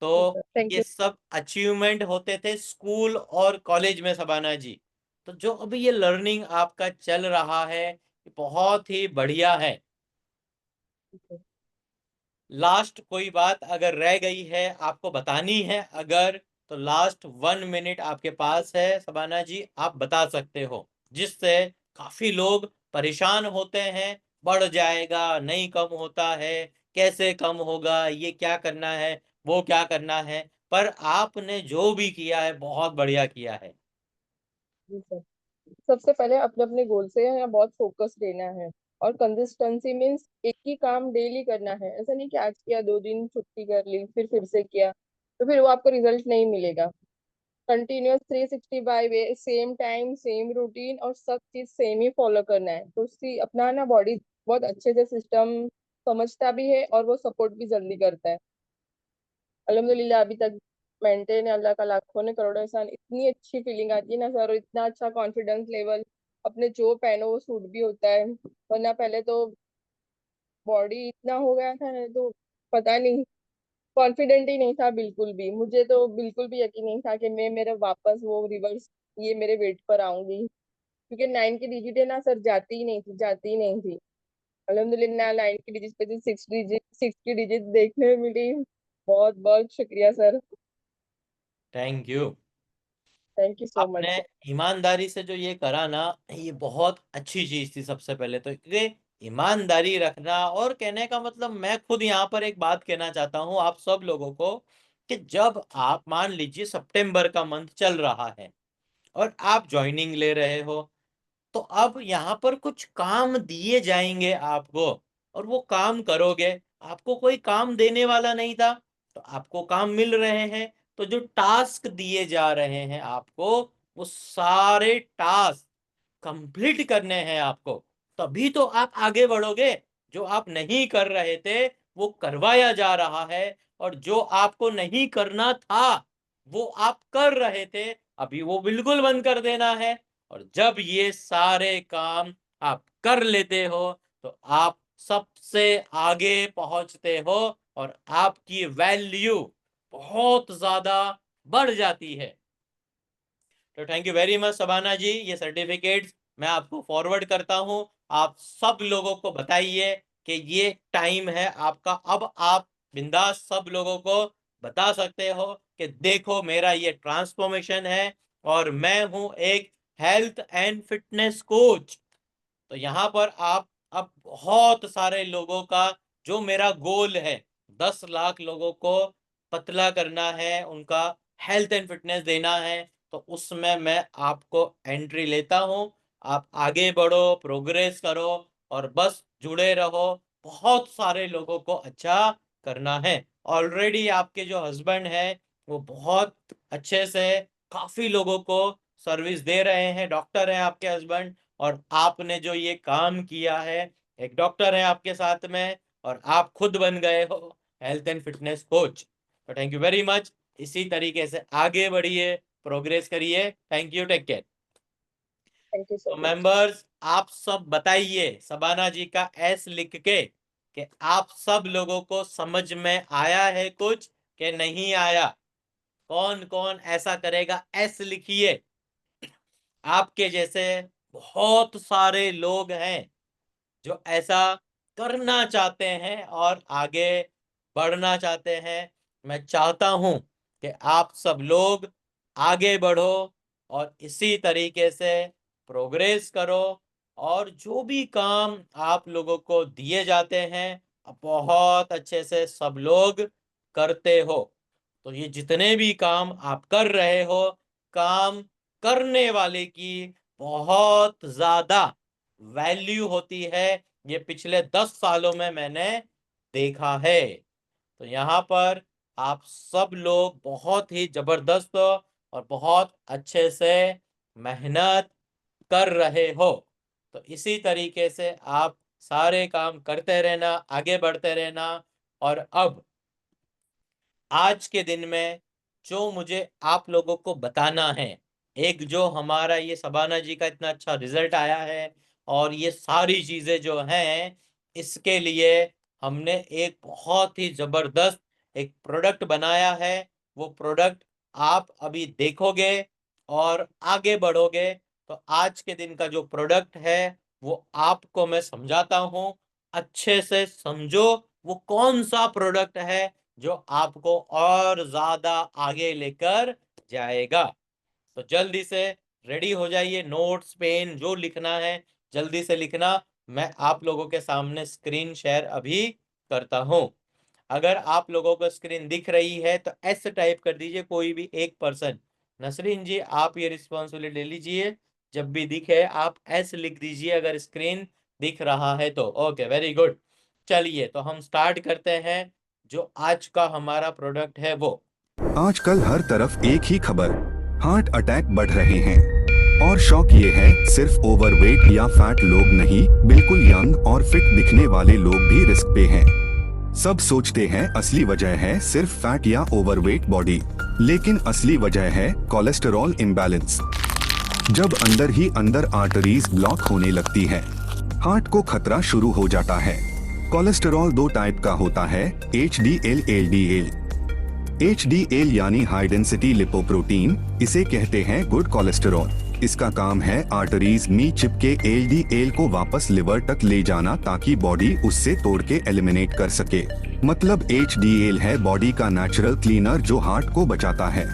तो थैंक ये यू। सब अचीवमेंट होते थे स्कूल और कॉलेज में शबाना जी। तो जो अभी ये लर्निंग आपका चल रहा है, ये बहुत ही बढ़िया है। लास्ट कोई बात अगर रह गई है आपको बतानी है अगर, तो लास्ट 1 मिनट आपके पास है शबाना जी, आप बता सकते हो, जिससे काफी लोग परेशान होते हैं, बढ़ जाएगा, नहीं कम होता है, कैसे कम होगा, ये क्या करना है, वो क्या करना है। पर आपने जो भी किया है बहुत बढ़िया किया है। जी सर। सबसे पहले अपने अपने गोल से यहाँ बहुत फोकस देना है। और कंसिस्टेंसी मीन्स एक ही काम डेली करना है। ऐसा नहीं कि आज किया 2 दिन छुट्टी कर ली फिर से किया, तो फिर वो आपको रिजल्ट नहीं मिलेगा। Continuous 365 same time same routine और सब चीज सेम ही फॉलो करना है, तो उसकी अपना ना बॉडी बहुत अच्छे से सिस्टम समझता भी है और वो सपोर्ट भी जल्दी करता है। अल्हम्दुलिल्लाह अभी तक मेंटेन है, अल्लाह का लाखों ने करोड़ों एहसान। इतनी अच्छी फीलिंग आती है ना सर, और इतना अच्छा कॉन्फिडेंस लेवल। अपने जो पहनो वो सूट भी होता है, वरना पहले तो बॉडी इतना हो गया था ना, तो पता नहीं, कॉन्फिडेंट ही नहीं था बिल्कुल भी। मुझे तो बिल्कुल भी यकीन नहीं था कि मैं मेरे वापस वो रिवर्स ये मेरे वेट पर आऊंगी, क्योंकि 9 की डिजिट है ना सर, जाती ही नहीं थी, जाती ही नहीं थी। अल्हम्दुलिल्लाह 9 की डिजिट पे 6 की डिजिट देखने में मिली। बहुत बहुत शुक्रिया sir. Thank you. Thank you so much आपने सर। ईमानदारी से जो ये करा ना, ये बहुत अच्छी चीज थी सबसे पहले तो, क्योंकि ईमानदारी रखना, और कहने का मतलब मैं खुद यहाँ पर एक बात कहना चाहता हूँ आप सब लोगों को, कि जब आप मान लीजिए सितंबर का मंथ चल रहा है और आप ज्वाइनिंग ले रहे हो, तो अब यहाँ पर कुछ काम दिए जाएंगे आपको, और वो काम करोगे। आपको कोई काम देने वाला नहीं था, तो आपको काम मिल रहे हैं। तो जो टास्क दिए जा रहे हैं आपको, वो सारे टास्क कंप्लीट करने हैं आपको, तभी तो आप आगे बढ़ोगे। जो आप नहीं कर रहे थे वो करवाया जा रहा है, और जो आपको नहीं करना था वो आप कर रहे थे, अभी वो बिल्कुल बंद कर देना है। और जब ये सारे काम आप कर लेते हो, तो आप सबसे आगे पहुंचते हो, और आपकी वैल्यू बहुत ज्यादा बढ़ जाती है। तो thank you very much Shabana ji, ये सर्टिफिकेट्स मैं आपको फॉरवर्ड करता हूं। आप सब लोगों को बताइए कि ये टाइम है आपका। अब आप बिंदास सब लोगों को बता सकते हो कि देखो मेरा ये ट्रांसफॉर्मेशन है, और मैं हूं एक हेल्थ एंड फिटनेस कोच। तो यहाँ पर आप अब बहुत सारे लोगों का, जो मेरा गोल है 10 लाख लोगों को पतला करना है, उनका हेल्थ एंड फिटनेस देना है, तो उसमें मैं आपको एंट्री लेता हूँ। आप आगे बढ़ो, प्रोग्रेस करो, और बस जुड़े रहो। बहुत सारे लोगों को अच्छा करना है। ऑलरेडी आपके जो हस्बैंड हैं वो बहुत अच्छे से काफी लोगों को सर्विस दे रहे हैं, डॉक्टर हैं आपके हस्बैंड। और आपने जो ये काम किया है, एक डॉक्टर है आपके साथ में, और आप खुद बन गए हो हेल्थ एंड फिटनेस कोच। तो थैंक यू वेरी मच। इसी तरीके से आगे बढ़िए, प्रोग्रेस करिए। Thank you, take care. Thank you तो सो मच। मेंबर्स, आप सब बताइए शबाना जी का एस लिख के कि आप सब लोगों को समझ में आया है कुछ कि नहीं आया। कौन कौन ऐसा करेगा, एस लिखिए। आपके जैसे बहुत सारे लोग हैं जो ऐसा करना चाहते हैं और आगे बढ़ना चाहते हैं। मैं चाहता हूं कि आप सब लोग आगे बढ़ो, और इसी तरीके से प्रोग्रेस करो, और जो भी काम आप लोगों को दिए जाते हैं बहुत अच्छे से सब लोग करते हो। तो ये जितने भी काम आप कर रहे हो, काम करने वाले की बहुत ज्यादा वैल्यू होती है। ये पिछले 10 सालों में मैंने देखा है। तो यहाँ पर आप सब लोग बहुत ही जबरदस्त और बहुत अच्छे से मेहनत कर रहे हो। तो इसी तरीके से आप सारे काम करते रहना, आगे बढ़ते रहना। और अब आज के दिन में जो मुझे आप लोगों को बताना है, एक जो हमारा ये सबाना जी का इतना अच्छा रिजल्ट आया है और ये सारी चीजें जो हैं, इसके लिए हमने एक बहुत ही जबरदस्त एक प्रोडक्ट बनाया है। वो प्रोडक्ट आप अभी देखोगे और आगे बढ़ोगे। तो आज के दिन का जो प्रोडक्ट है वो आपको मैं समझाता हूँ, अच्छे से समझो वो कौन सा प्रोडक्ट है जो आपको और ज्यादा आगे लेकर जाएगा। तो जल्दी से रेडी हो जाइए, नोट्स पेन जो लिखना है जल्दी से लिखना। मैं आप लोगों के सामने स्क्रीन शेयर अभी करता हूं। अगर आप लोगों को स्क्रीन दिख रही है तो एस टाइप कर दीजिए, कोई भी एक पर्सन। नसरीन जी आप ये रिस्पॉन्सिबिलिटी ले लीजिए, जब भी दिखे आप एस लिख दीजिए अगर स्क्रीन दिख रहा है तो। Okay, very good. चलिए तो हम स्टार्ट करते हैं। जो आज का हमारा प्रोडक्ट है वो आजकल हर तरफ एक ही खबर, हार्ट अटैक बढ़ रहे हैं। और शौक ये है, सिर्फ ओवरवेट या फैट लोग नहीं, बिल्कुल यंग और फिट दिखने वाले लोग भी रिस्क पे हैं। सब सोचते हैं असली वजह है सिर्फ फैट या ओवरवेट बॉडी, लेकिन असली वजह है कोलेस्टेरॉल इम्बैलेंस। जब अंदर ही अंदर आर्टरीज ब्लॉक होने लगती है, हार्ट को खतरा शुरू हो जाता है। कोलेस्टेरॉल दो टाइप का होता है, HDL, LDL। HDL यानी हाई डेंसिटी लिपोप्रोटीन, इसे कहते हैं गुड कोलेस्टेरॉल। इसका काम है आर्टरीज में चिपके LDL को वापस लिवर तक ले जाना, ताकि बॉडी उससे तोड़ के एलिमिनेट कर सके। मतलब HDL है बॉडी का नेचुरल क्लीनर जो हार्ट को बचाता है।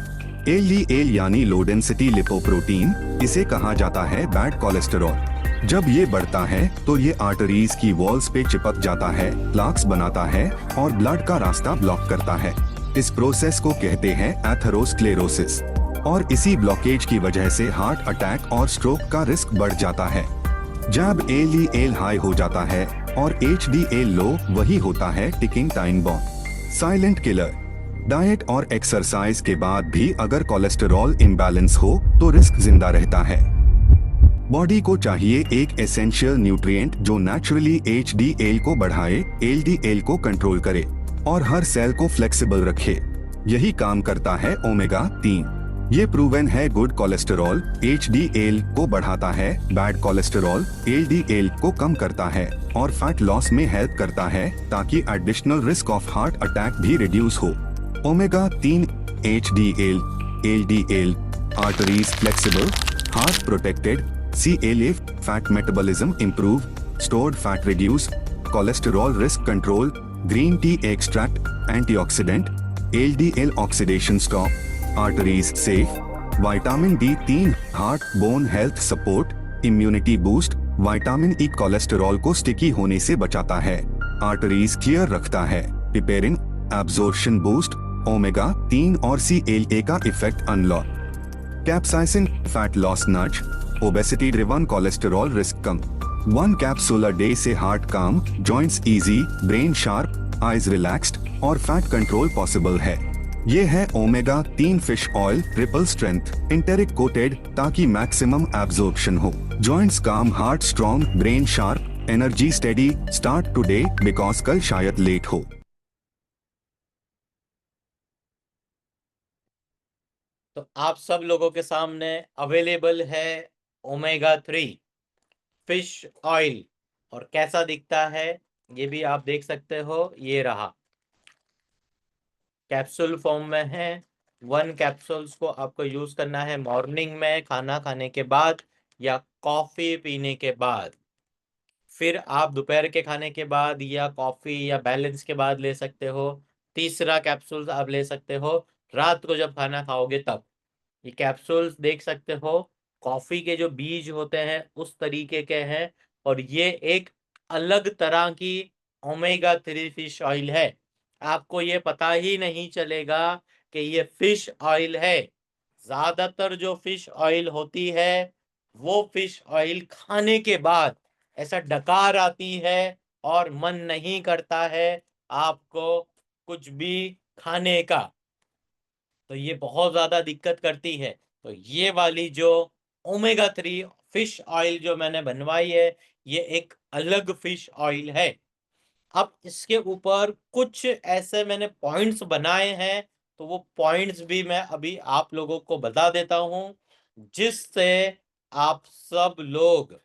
LDL यानी लो डेंसिटी लिपोप्रोटीन, इसे कहा जाता है बैड कोलेस्टेरॉल। जब ये बढ़ता है तो ये आर्टरीज की वॉल्स पे चिपक जाता है, प्लाक्स बनाता है और ब्लड का रास्ता ब्लॉक करता है। इस प्रोसेस को कहते हैं एथेरोस्क्लेरोसिस, और इसी ब्लॉकेज की वजह से हार्ट अटैक और स्ट्रोक का रिस्क बढ़ जाता है। जब LDL हाई हो जाता है और HDL लो, वही होता है ticking time bomb, silent killer. Diet और एक्सरसाइज के बाद भी अगर कोलेस्टेरॉल इम्बैलेंस हो तो रिस्क जिंदा रहता है। बॉडी को चाहिए एक एसेंशियल न्यूट्रिएंट जो नेचुरली HDL को बढ़ाए, LDL को कंट्रोल करे और हर सेल को फ्लेक्सिबल रखे। यही काम करता है ओमेगा 3। ये प्रूवन है गुड कोलेस्टेरॉल HDL को बढ़ाता है, बैड कोलेस्टेरॉल LDL को कम करता है और फैट लॉस में हेल्प करता है, ताकि additional risk of heart attack भी रिड्यूस हो। Omega 3, HDL, LDL, arteries flexible, heart protected, CLA fat metabolism improve, stored fat reduce, cholesterol risk control, green tea extract antioxidant, LDL oxidation stop, arteries safe, vitamin D3 heart bone health support, immunity boost, vitamin E cholesterol को sticky होने से बचाता है, arteries clear रखता है, piperine absorption boost, omega 3 और CLA का effect unlock, capsaicin fat loss Nach, obesity driven cholesterol risk come. 1 capsule a day से हार्ट काम, joints easy, brain sharp, eyes relaxed और फैट कंट्रोल पॉसिबल है। ये है omega 3 fish oil, triple strength, enteric coated, ताकि maximum absorption हो। Joints काम, heart strong, brain sharp, energy steady, start today because कल शायद लेट हो। तो आप सब लोगों के सामने अवेलेबल है ओमेगा 3 फिश ऑयल। और कैसा दिखता है ये भी आप देख सकते हो, ये रहा, कैप्सूल फॉर्म में है। 1 कैप्सूल्स को आपको यूज करना है मॉर्निंग में खाना खाने के बाद या कॉफी पीने के बाद। फिर आप दोपहर के खाने के बाद या कॉफी या बैलेंस के बाद ले सकते हो। तीसरा कैप्सूल आप ले सकते हो रात को जब खाना खाओगे तब। ये कैप्सूल्स देख सकते हो, कॉफी के जो बीज होते हैं उस तरीके के हैं। और ये एक अलग तरह की ओमेगा 3 फिश ऑयल है। आपको ये पता ही नहीं चलेगा कि ये फिश ऑयल है। ज्यादातर जो फिश ऑयल होती है वो फिश ऑयल खाने के बाद ऐसा डकार आती है और मन नहीं करता है आपको कुछ भी खाने का। तो ये बहुत ज्यादा दिक्कत करती है। तो ये वाली जो ओमेगा 3 फिश ऑयल जो मैंने बनवाई है, ये एक अलग फिश ऑयल है। अब इसके ऊपर कुछ ऐसे मैंने पॉइंट्स बनाए हैं, तो वो पॉइंट्स भी मैं अभी आप लोगों को बता देता हूं, जिससे आप सब लोग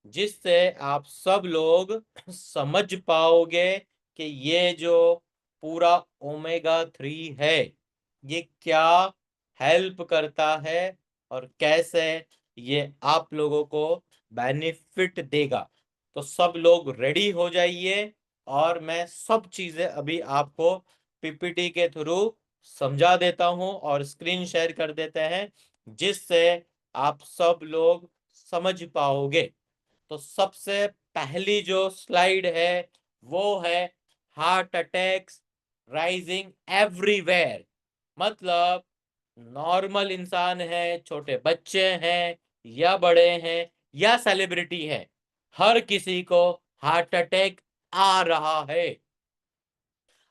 जिससे आप सब लोग समझ पाओगे कि ये जो पूरा ओमेगा 3 है ये क्या हेल्प करता है और कैसे ये आप लोगों को बेनिफिट देगा। तो सब लोग रेडी हो जाइए और मैं सब चीजें अभी आपको पीपीटी के थ्रू समझा देता हूं और स्क्रीन शेयर कर देते हैं, जिससे आप सब लोग समझ पाओगे। तो सबसे पहली जो स्लाइड है वो है हार्ट अटैक्स राइजिंग एवरीवेयर। मतलब नॉर्मल इंसान है, छोटे बच्चे हैं या बड़े हैं या सेलिब्रिटी है, हर किसी को हार्ट अटैक आ रहा है।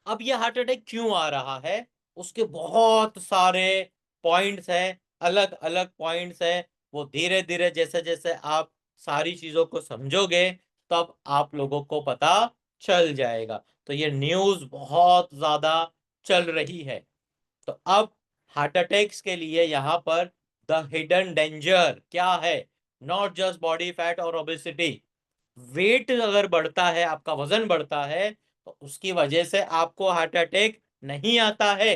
अब ये हार्ट अटैक क्यों आ रहा है, उसके बहुत सारे पॉइंट्स हैं, अलग अलग पॉइंट्स हैं। वो धीरे धीरे जैसे जैसे आप सारी चीजों को समझोगे तब आप लोगों को पता चल जाएगा। तो ये न्यूज़ बहुत ज्यादा चल रही है। तो अब हार्ट अटैक्स के लिए यहाँ पर द हिडन डेंजर क्या है, नॉट जस्ट बॉडी फैट और ओबेसिटी। वेट अगर बढ़ता है, आपका वजन बढ़ता है, तो उसकी वजह से आपको हार्ट अटैक नहीं आता है।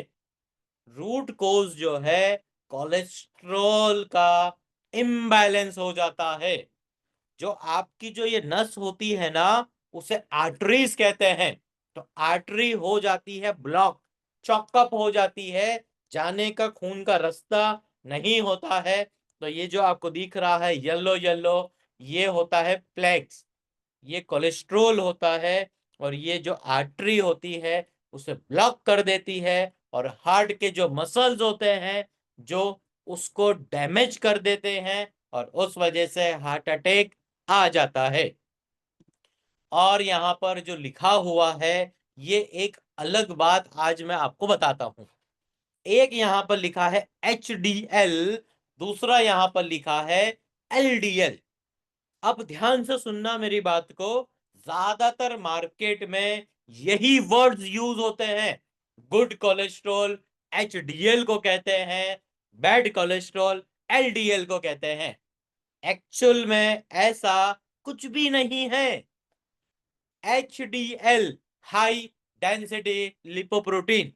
रूट कोज जो है कोलेस्ट्रॉल का इम्बैलेंस हो जाता है। जो आपकी जो ये नस होती है ना, उसे आर्टरीज कहते हैं। तो आर्टरी हो जाती है ब्लॉक, चॉकअप हो जाती है, जाने का खून का रास्ता नहीं होता है। तो ये जो आपको दिख रहा है येलो येलो, ये होता है प्लेक्स, ये कोलेस्ट्रोल होता है। और ये जो आर्टरी होती है उसे ब्लॉक कर देती है और हार्ट के जो मसल्स होते हैं जो उसको डैमेज कर देते हैं, और उस वजह से हार्ट अटैक आ जाता है। और यहाँ पर जो लिखा हुआ है ये एक अलग बात आज मैं आपको बताता हूं। एक यहाँ पर लिखा है HDL, दूसरा यहाँ पर लिखा है LDL। अब ध्यान से सुनना मेरी बात को, ज्यादातर मार्केट में यही वर्ड्स यूज होते हैं। गुड कोलेस्ट्रॉल HDL को कहते हैं, बैड कोलेस्ट्रॉल LDL को कहते हैं। एक्चुअल में ऐसा कुछ भी नहीं है। HDL high density lipoprotein.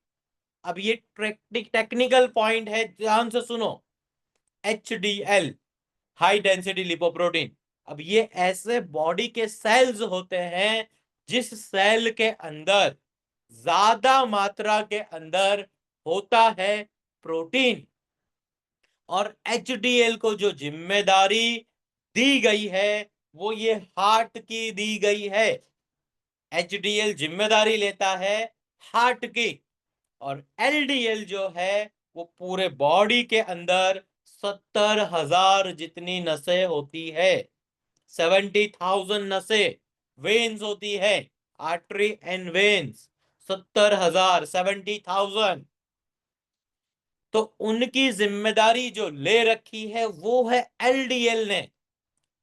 अब ये टेक्निकल पॉइंट है, ध्यान से सुनो। HDL हाई डेंसिटी लिपोप्रोटीन, अब ये ऐसे बॉडी के सेल्स होते हैं जिस सेल के अंदर ज्यादा मात्रा के अंदर होता है प्रोटीन। और HDL को जो जिम्मेदारी दी गई है वो ये हार्ट की दी गई है। HDL जिम्मेदारी लेता है हार्ट की, और LDL जो है वो पूरे बॉडी के अंदर 70,000 जितनी नसें होती है, 70,000 नसें, वेन्स होती है, आर्टरी एंड वेन्स, 70,000, 70,000। तो उनकी जिम्मेदारी जो ले रखी है वो है LDL ने।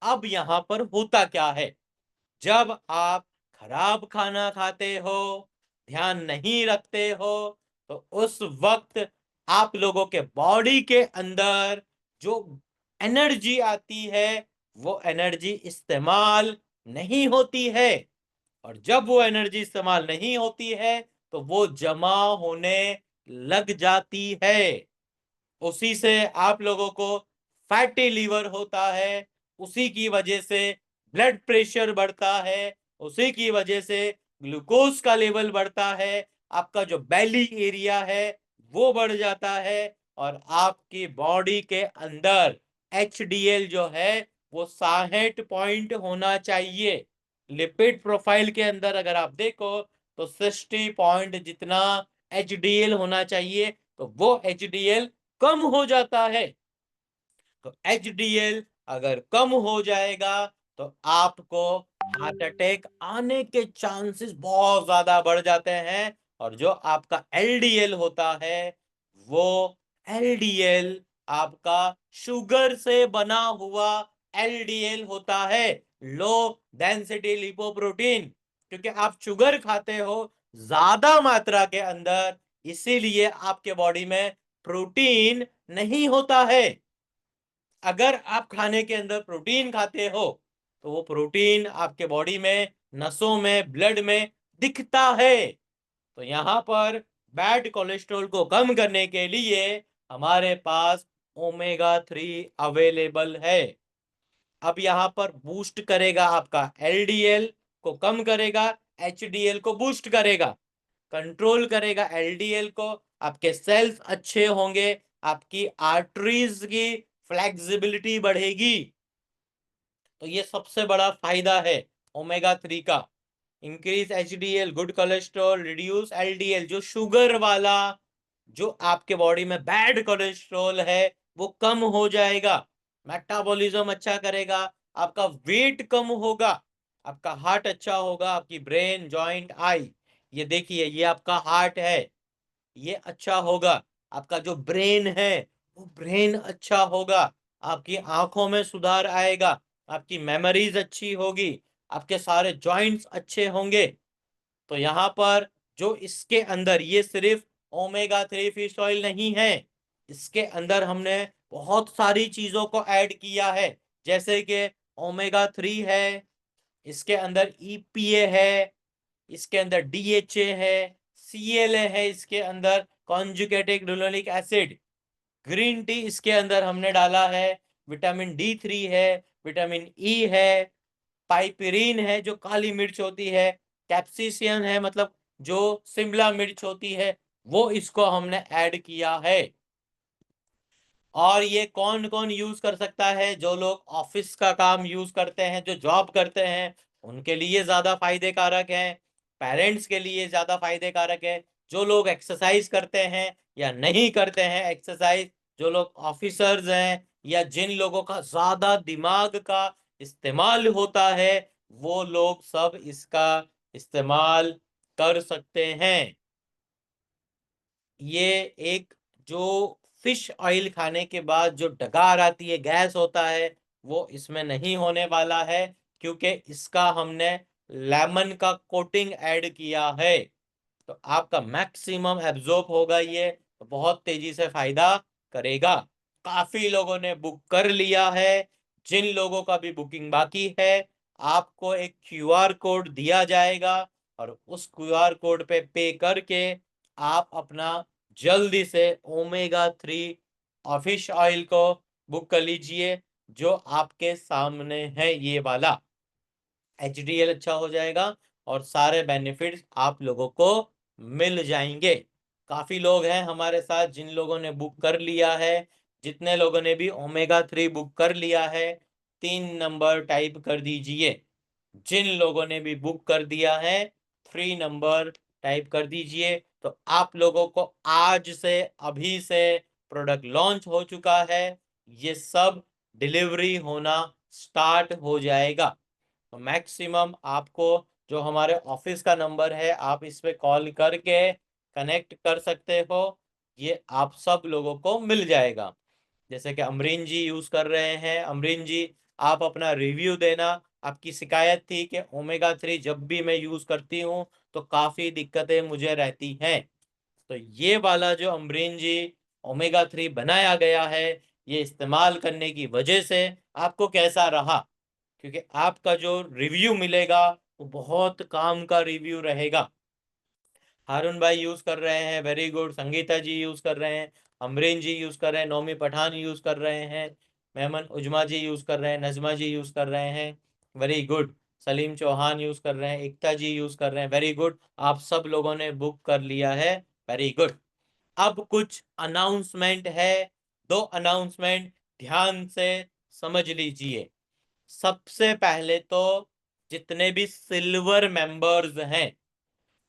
अब यहां पर होता क्या है, जब आप खराब खाना खाते हो, ध्यान नहीं रखते हो, तो उस वक्त आप लोगों के बॉडी के अंदर जो एनर्जी आती है वो एनर्जी इस्तेमाल नहीं होती है। और जब वो एनर्जी इस्तेमाल नहीं होती है तो वो जमा होने लग जाती है। उसी से आप लोगों को फैटी लीवर होता है, उसी की वजह से ब्लड प्रेशर बढ़ता है, उसी की वजह से ग्लूकोज का लेवल बढ़ता है, आपका जो बेली एरिया है वो बढ़ जाता है, और आपकी बॉडी के अंदर HDL जो है वो 60 होना चाहिए। लिपिड प्रोफाइल के अंदर अगर आप देखो तो 60 जितना HDL होना चाहिए। तो वो HDL कम हो जाता है, तो HDL अगर कम हो जाएगा तो आपको हार्ट अटैक आने के चांसेस बहुत ज्यादा बढ़ जाते हैं। और जो आपका LDL होता है, वो LDL आपका शुगर से बना हुआ LDL होता है, लो डेंसिटी लिपोप्रोटीन। क्योंकि आप शुगर खाते हो ज्यादा मात्रा के अंदर, इसीलिए आपके बॉडी में प्रोटीन नहीं होता है। अगर आप खाने के अंदर प्रोटीन खाते हो तो वो प्रोटीन आपके बॉडी में, नसों में, ब्लड में दिखता है। तो यहाँ पर बैड कोलेस्ट्रॉल को कम करने के लिए हमारे पास ओमेगा 3 अवेलेबल है। अब यहाँ पर बूस्ट करेगा आपका LDL को, कम करेगा HDL को, बूस्ट करेगा, कंट्रोल करेगा LDL को। आपके सेल्स अच्छे होंगे, आपकी आर्टरीज की फ्लेक्सिबिलिटी बढ़ेगी। तो ये सबसे बड़ा फायदा है ओमेगा 3 का। Increase HDL, good cholesterol, reduce LDL, जो शुगर वाला, जो आपके बॉडी में बैड कोलेस्ट्रॉल है, वो कम हो जाएगा। मेटाबॉलिज्म अच्छा करेगा, आपका वेट कम होगा, आपका हार्ट अच्छा होगा, आपकी ब्रेन, जॉइंट, आई, ये देखिए ये आपका हार्ट है, ये अच्छा होगा। आपका जो ब्रेन है वो ब्रेन अच्छा होगा, आपकी आंखों में सुधार आएगा, आपकी मेमोरीज अच्छी होगी, आपके सारे जॉइंट्स अच्छे होंगे। तो यहाँ पर जो इसके अंदर, ये सिर्फ ओमेगा 3 फिश ऑयल नहीं है, इसके अंदर हमने बहुत सारी चीजों को ऐड किया है। जैसे कि ओमेगा 3 है, इसके अंदर EPA है, इसके अंदर DHA है, CLA है, इसके अंदर conjugated linoleic acid, green tea इसके अंदर हमने डाला है, विटामिन D3 है, विटामिन E है, पाइपरीन है जो काली मिर्च होती है, कैप्सिसियन है मतलब जो शिमला मिर्च होती है, वो इसको हमने ऐड किया है। और ये कौन कौन यूज कर सकता है? जो लोग ऑफिस का काम यूज करते हैं, जो जॉब करते हैं, उनके लिए ज्यादा फायदे कारक है। पेरेंट्स के लिए ज्यादा फायदे कारक है। जो लोग एक्सरसाइज करते हैं या नहीं करते हैं एक्सरसाइज, जो लोग ऑफिसर्स हैं, या जिन लोगों का ज्यादा दिमाग का इस्तेमाल होता है, वो लोग सब इसका इस्तेमाल कर सकते हैं। ये एक, जो फिश ऑयल खाने के बाद जो डकार आती है, गैस होता है, वो इसमें नहीं होने वाला है, क्योंकि इसका हमने लेमन का कोटिंग ऐड किया है। तो आपका मैक्सिमम एब्जॉर्ब होगा, ये तो बहुत तेजी से फायदा करेगा। काफी लोगों ने बुक कर लिया है, जिन लोगों का भी बुकिंग बाकी है, आपको एक QR कोड दिया जाएगा, और उस QR कोड पे करके आप अपना जल्दी से ओमेगा 3 फिश ऑयल को बुक कर लीजिए, जो आपके सामने है, ये वाला। HDL अच्छा हो जाएगा और सारे बेनिफिट्स आप लोगों को मिल जाएंगे। काफी लोग हैं हमारे साथ जिन लोगों ने बुक कर लिया है। जितने लोगों ने भी ओमेगा 3 बुक कर लिया है, 3 नंबर टाइप कर दीजिए। जिन लोगों ने भी बुक कर दिया है, 3 नंबर टाइप कर दीजिए। तो आप लोगों को आज से, अभी से प्रोडक्ट लॉन्च हो चुका है, ये सब डिलीवरी होना स्टार्ट हो जाएगा। तो मैक्सिमम आपको, जो हमारे ऑफिस का नंबर है, आप इस पे कॉल करके कनेक्ट कर सकते हो, ये आप सब लोगों को मिल जाएगा। जैसे कि अमरीन जी यूज कर रहे हैं, अमरीन जी आप अपना रिव्यू देना। आपकी शिकायत थी कि ओमेगा 3 जब भी मैं यूज करती हूँ तो काफी दिक्कतें मुझे रहती हैं। तो ये वाला जो अमरीन जी ओमेगा 3 बनाया गया है, ये इस्तेमाल करने की वजह से आपको कैसा रहा? क्योंकि आपका जो रिव्यू मिलेगा वो बहुत काम का रिव्यू रहेगा। हारून भाई यूज कर रहे हैं, वेरी गुड। संगीता जी यूज कर रहे हैं, अमरीन जी यूज कर रहे हैं, नौमी पठान यूज कर रहे हैं, मेमन उजमा जी यूज कर रहे हैं, नजमा जी यूज कर रहे हैं, very good. Salim Chauhan use कर रहे हैं, एकता जी यूज कर रहे हैं, वेरी गुड। आप सब लोगों ने बुक कर लिया है, वेरी गुड। अब कुछ अनाउंसमेंट है, 2 अनाउंसमेंट ध्यान से समझ लीजिए। सबसे पहले तो जितने भी सिल्वर मेंबर्स हैं,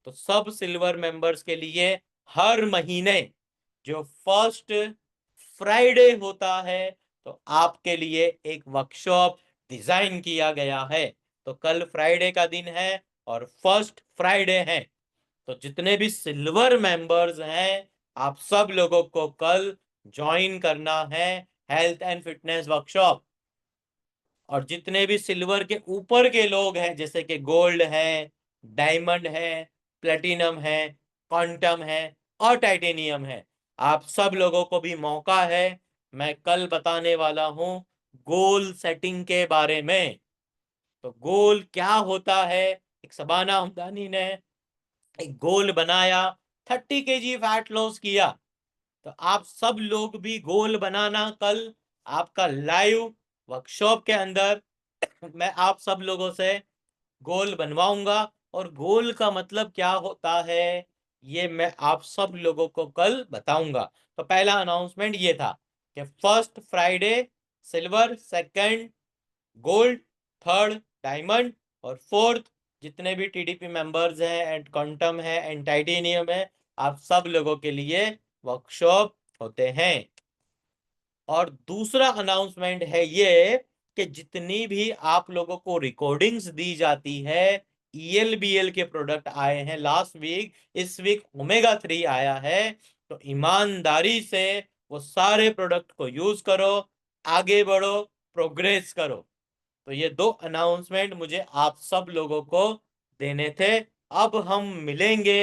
तो सब सिल्वर मेंबर्स के लिए हर महीने जो फर्स्ट फ्राइडे होता है तो आपके लिए एक वर्कशॉप डिजाइन किया गया है। तो कल फ्राइडे का दिन है और फर्स्ट फ्राइडे है, तो जितने भी सिल्वर मेंबर्स हैं आप सब लोगों को कल ज्वाइन करना है हेल्थ एंड फिटनेस वर्कशॉप। और जितने भी सिल्वर के ऊपर के लोग हैं जैसे कि गोल्ड है, डायमंड है, प्लेटिनम है, क्वांटम है और टाइटेनियम है, आप सब लोगों को भी मौका है। मैं कल बताने वाला हूं गोल सेटिंग के बारे में। तो गोल क्या होता है, एक शबाना हमदानी ने एक गोल बनाया, 30 kg फैट लॉस किया। तो आप सब लोग भी गोल बनाना कल आपका लाइव वर्कशॉप के अंदर। मैं आप सब लोगों से गोल बनवाऊंगा और गोल का मतलब क्या होता है ये मैं आप सब लोगों को कल बताऊंगा। तो पहला अनाउंसमेंट ये था कि first Friday silver, second gold, third diamond और फोर्थ जितने भी टीडीपी मेंबर्स हैं एंड क्वांटम है एंड टाइटेनियम है, आप सब लोगों के लिए वर्कशॉप होते हैं। और दूसरा अनाउंसमेंट है ये कि जितनी भी आप लोगों को रिकॉर्डिंग्स दी जाती है, ईएलबीएल के प्रोडक्ट आए हैं लास्ट वीक, इस वीक ओमेगा 3 आया है, तो ईमानदारी से वो सारे प्रोडक्ट को यूज करो, आगे बढ़ो, प्रोग्रेस करो। तो ये दो अनाउंसमेंट मुझे आप सब लोगों को देने थे। अब हम मिलेंगे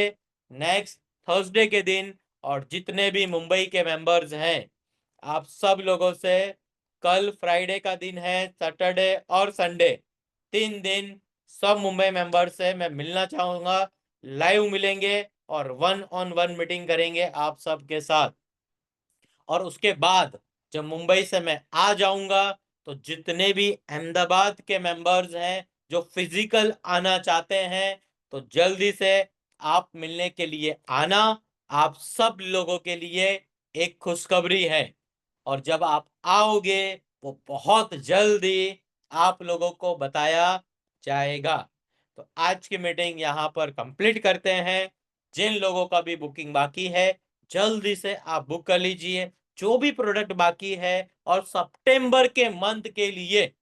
नेक्स्ट थर्सडे के दिन, और जितने भी मुंबई के मेंबर्स हैं आप सब लोगों से कल फ्राइडे का दिन है, सैटरडे और संडे 3 दिन सब मुंबई मेंबर्स से मैं मिलना चाहूंगा। लाइव मिलेंगे और 1-on-1 मीटिंग करेंगे आप सबके साथ। और उसके बाद जब मुंबई से मैं आ जाऊंगा तो जितने भी अहमदाबाद के मेंबर्स हैं जो फिजिकल आना चाहते हैं तो जल्दी से आप मिलने के लिए आना। आप सब लोगों के लिए एक खुशखबरी है, और जब आप आओगे वो बहुत जल्दी आप लोगों को बताया जाएगा। तो आज की मीटिंग यहाँ पर कंप्लीट करते हैं। जिन लोगों का भी बुकिंग बाकी है जल्दी से आप बुक कर लीजिए जो भी प्रोडक्ट बाकी है, और सितंबर के मंथ के लिए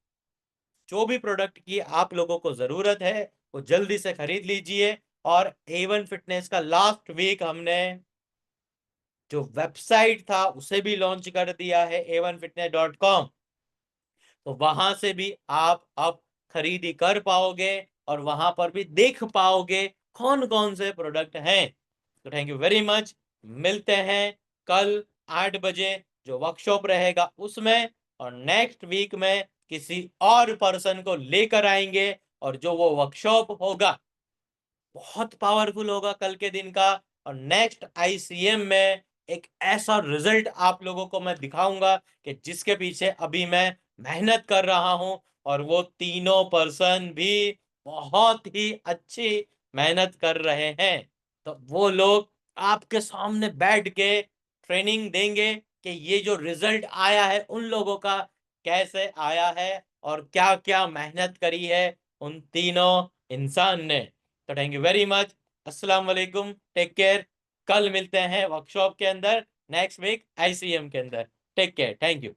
जो भी प्रोडक्ट की आप लोगों को जरूरत है वो जल्दी से खरीद लीजिए। और A1 फिटनेस का लास्ट वीक हमने जो वेबसाइट था उसे भी लॉन्च कर दिया है a1fitness.com, तो वहां से भी आप अब खरीदी कर पाओगे और वहां पर भी देख पाओगे कौन कौन से प्रोडक्ट हैं। तो थैंक यू वेरी मच। मिलते हैं कल 8 बजे जो वर्कशॉप रहेगा उसमें, और नेक्स्ट वीक में किसी और पर्सन को लेकर आएंगे और जो वो वर्कशॉप होगा बहुत पावरफुल होगा कल के दिन का। और नेक्स्ट आईसीएम में एक ऐसा रिजल्ट आप लोगों को मैं दिखाऊंगा कि जिसके पीछे अभी मैं मेहनत कर रहा हूं, और वो तीनों पर्सन भी बहुत ही अच्छी मेहनत कर रहे हैं। तो वो लोग आपके सामने बैठ के ट्रेनिंग देंगे कि ये जो रिजल्ट आया है उन लोगों का कैसे आया है और क्या क्या मेहनत करी है उन तीनों इंसान ने। तो थैंक यू वेरी मच। अस्सलाम वालेकुम, टेक केयर। कल मिलते हैं वर्कशॉप के अंदर, नेक्स्ट वीक आईसीएम के अंदर। Take care, thank you.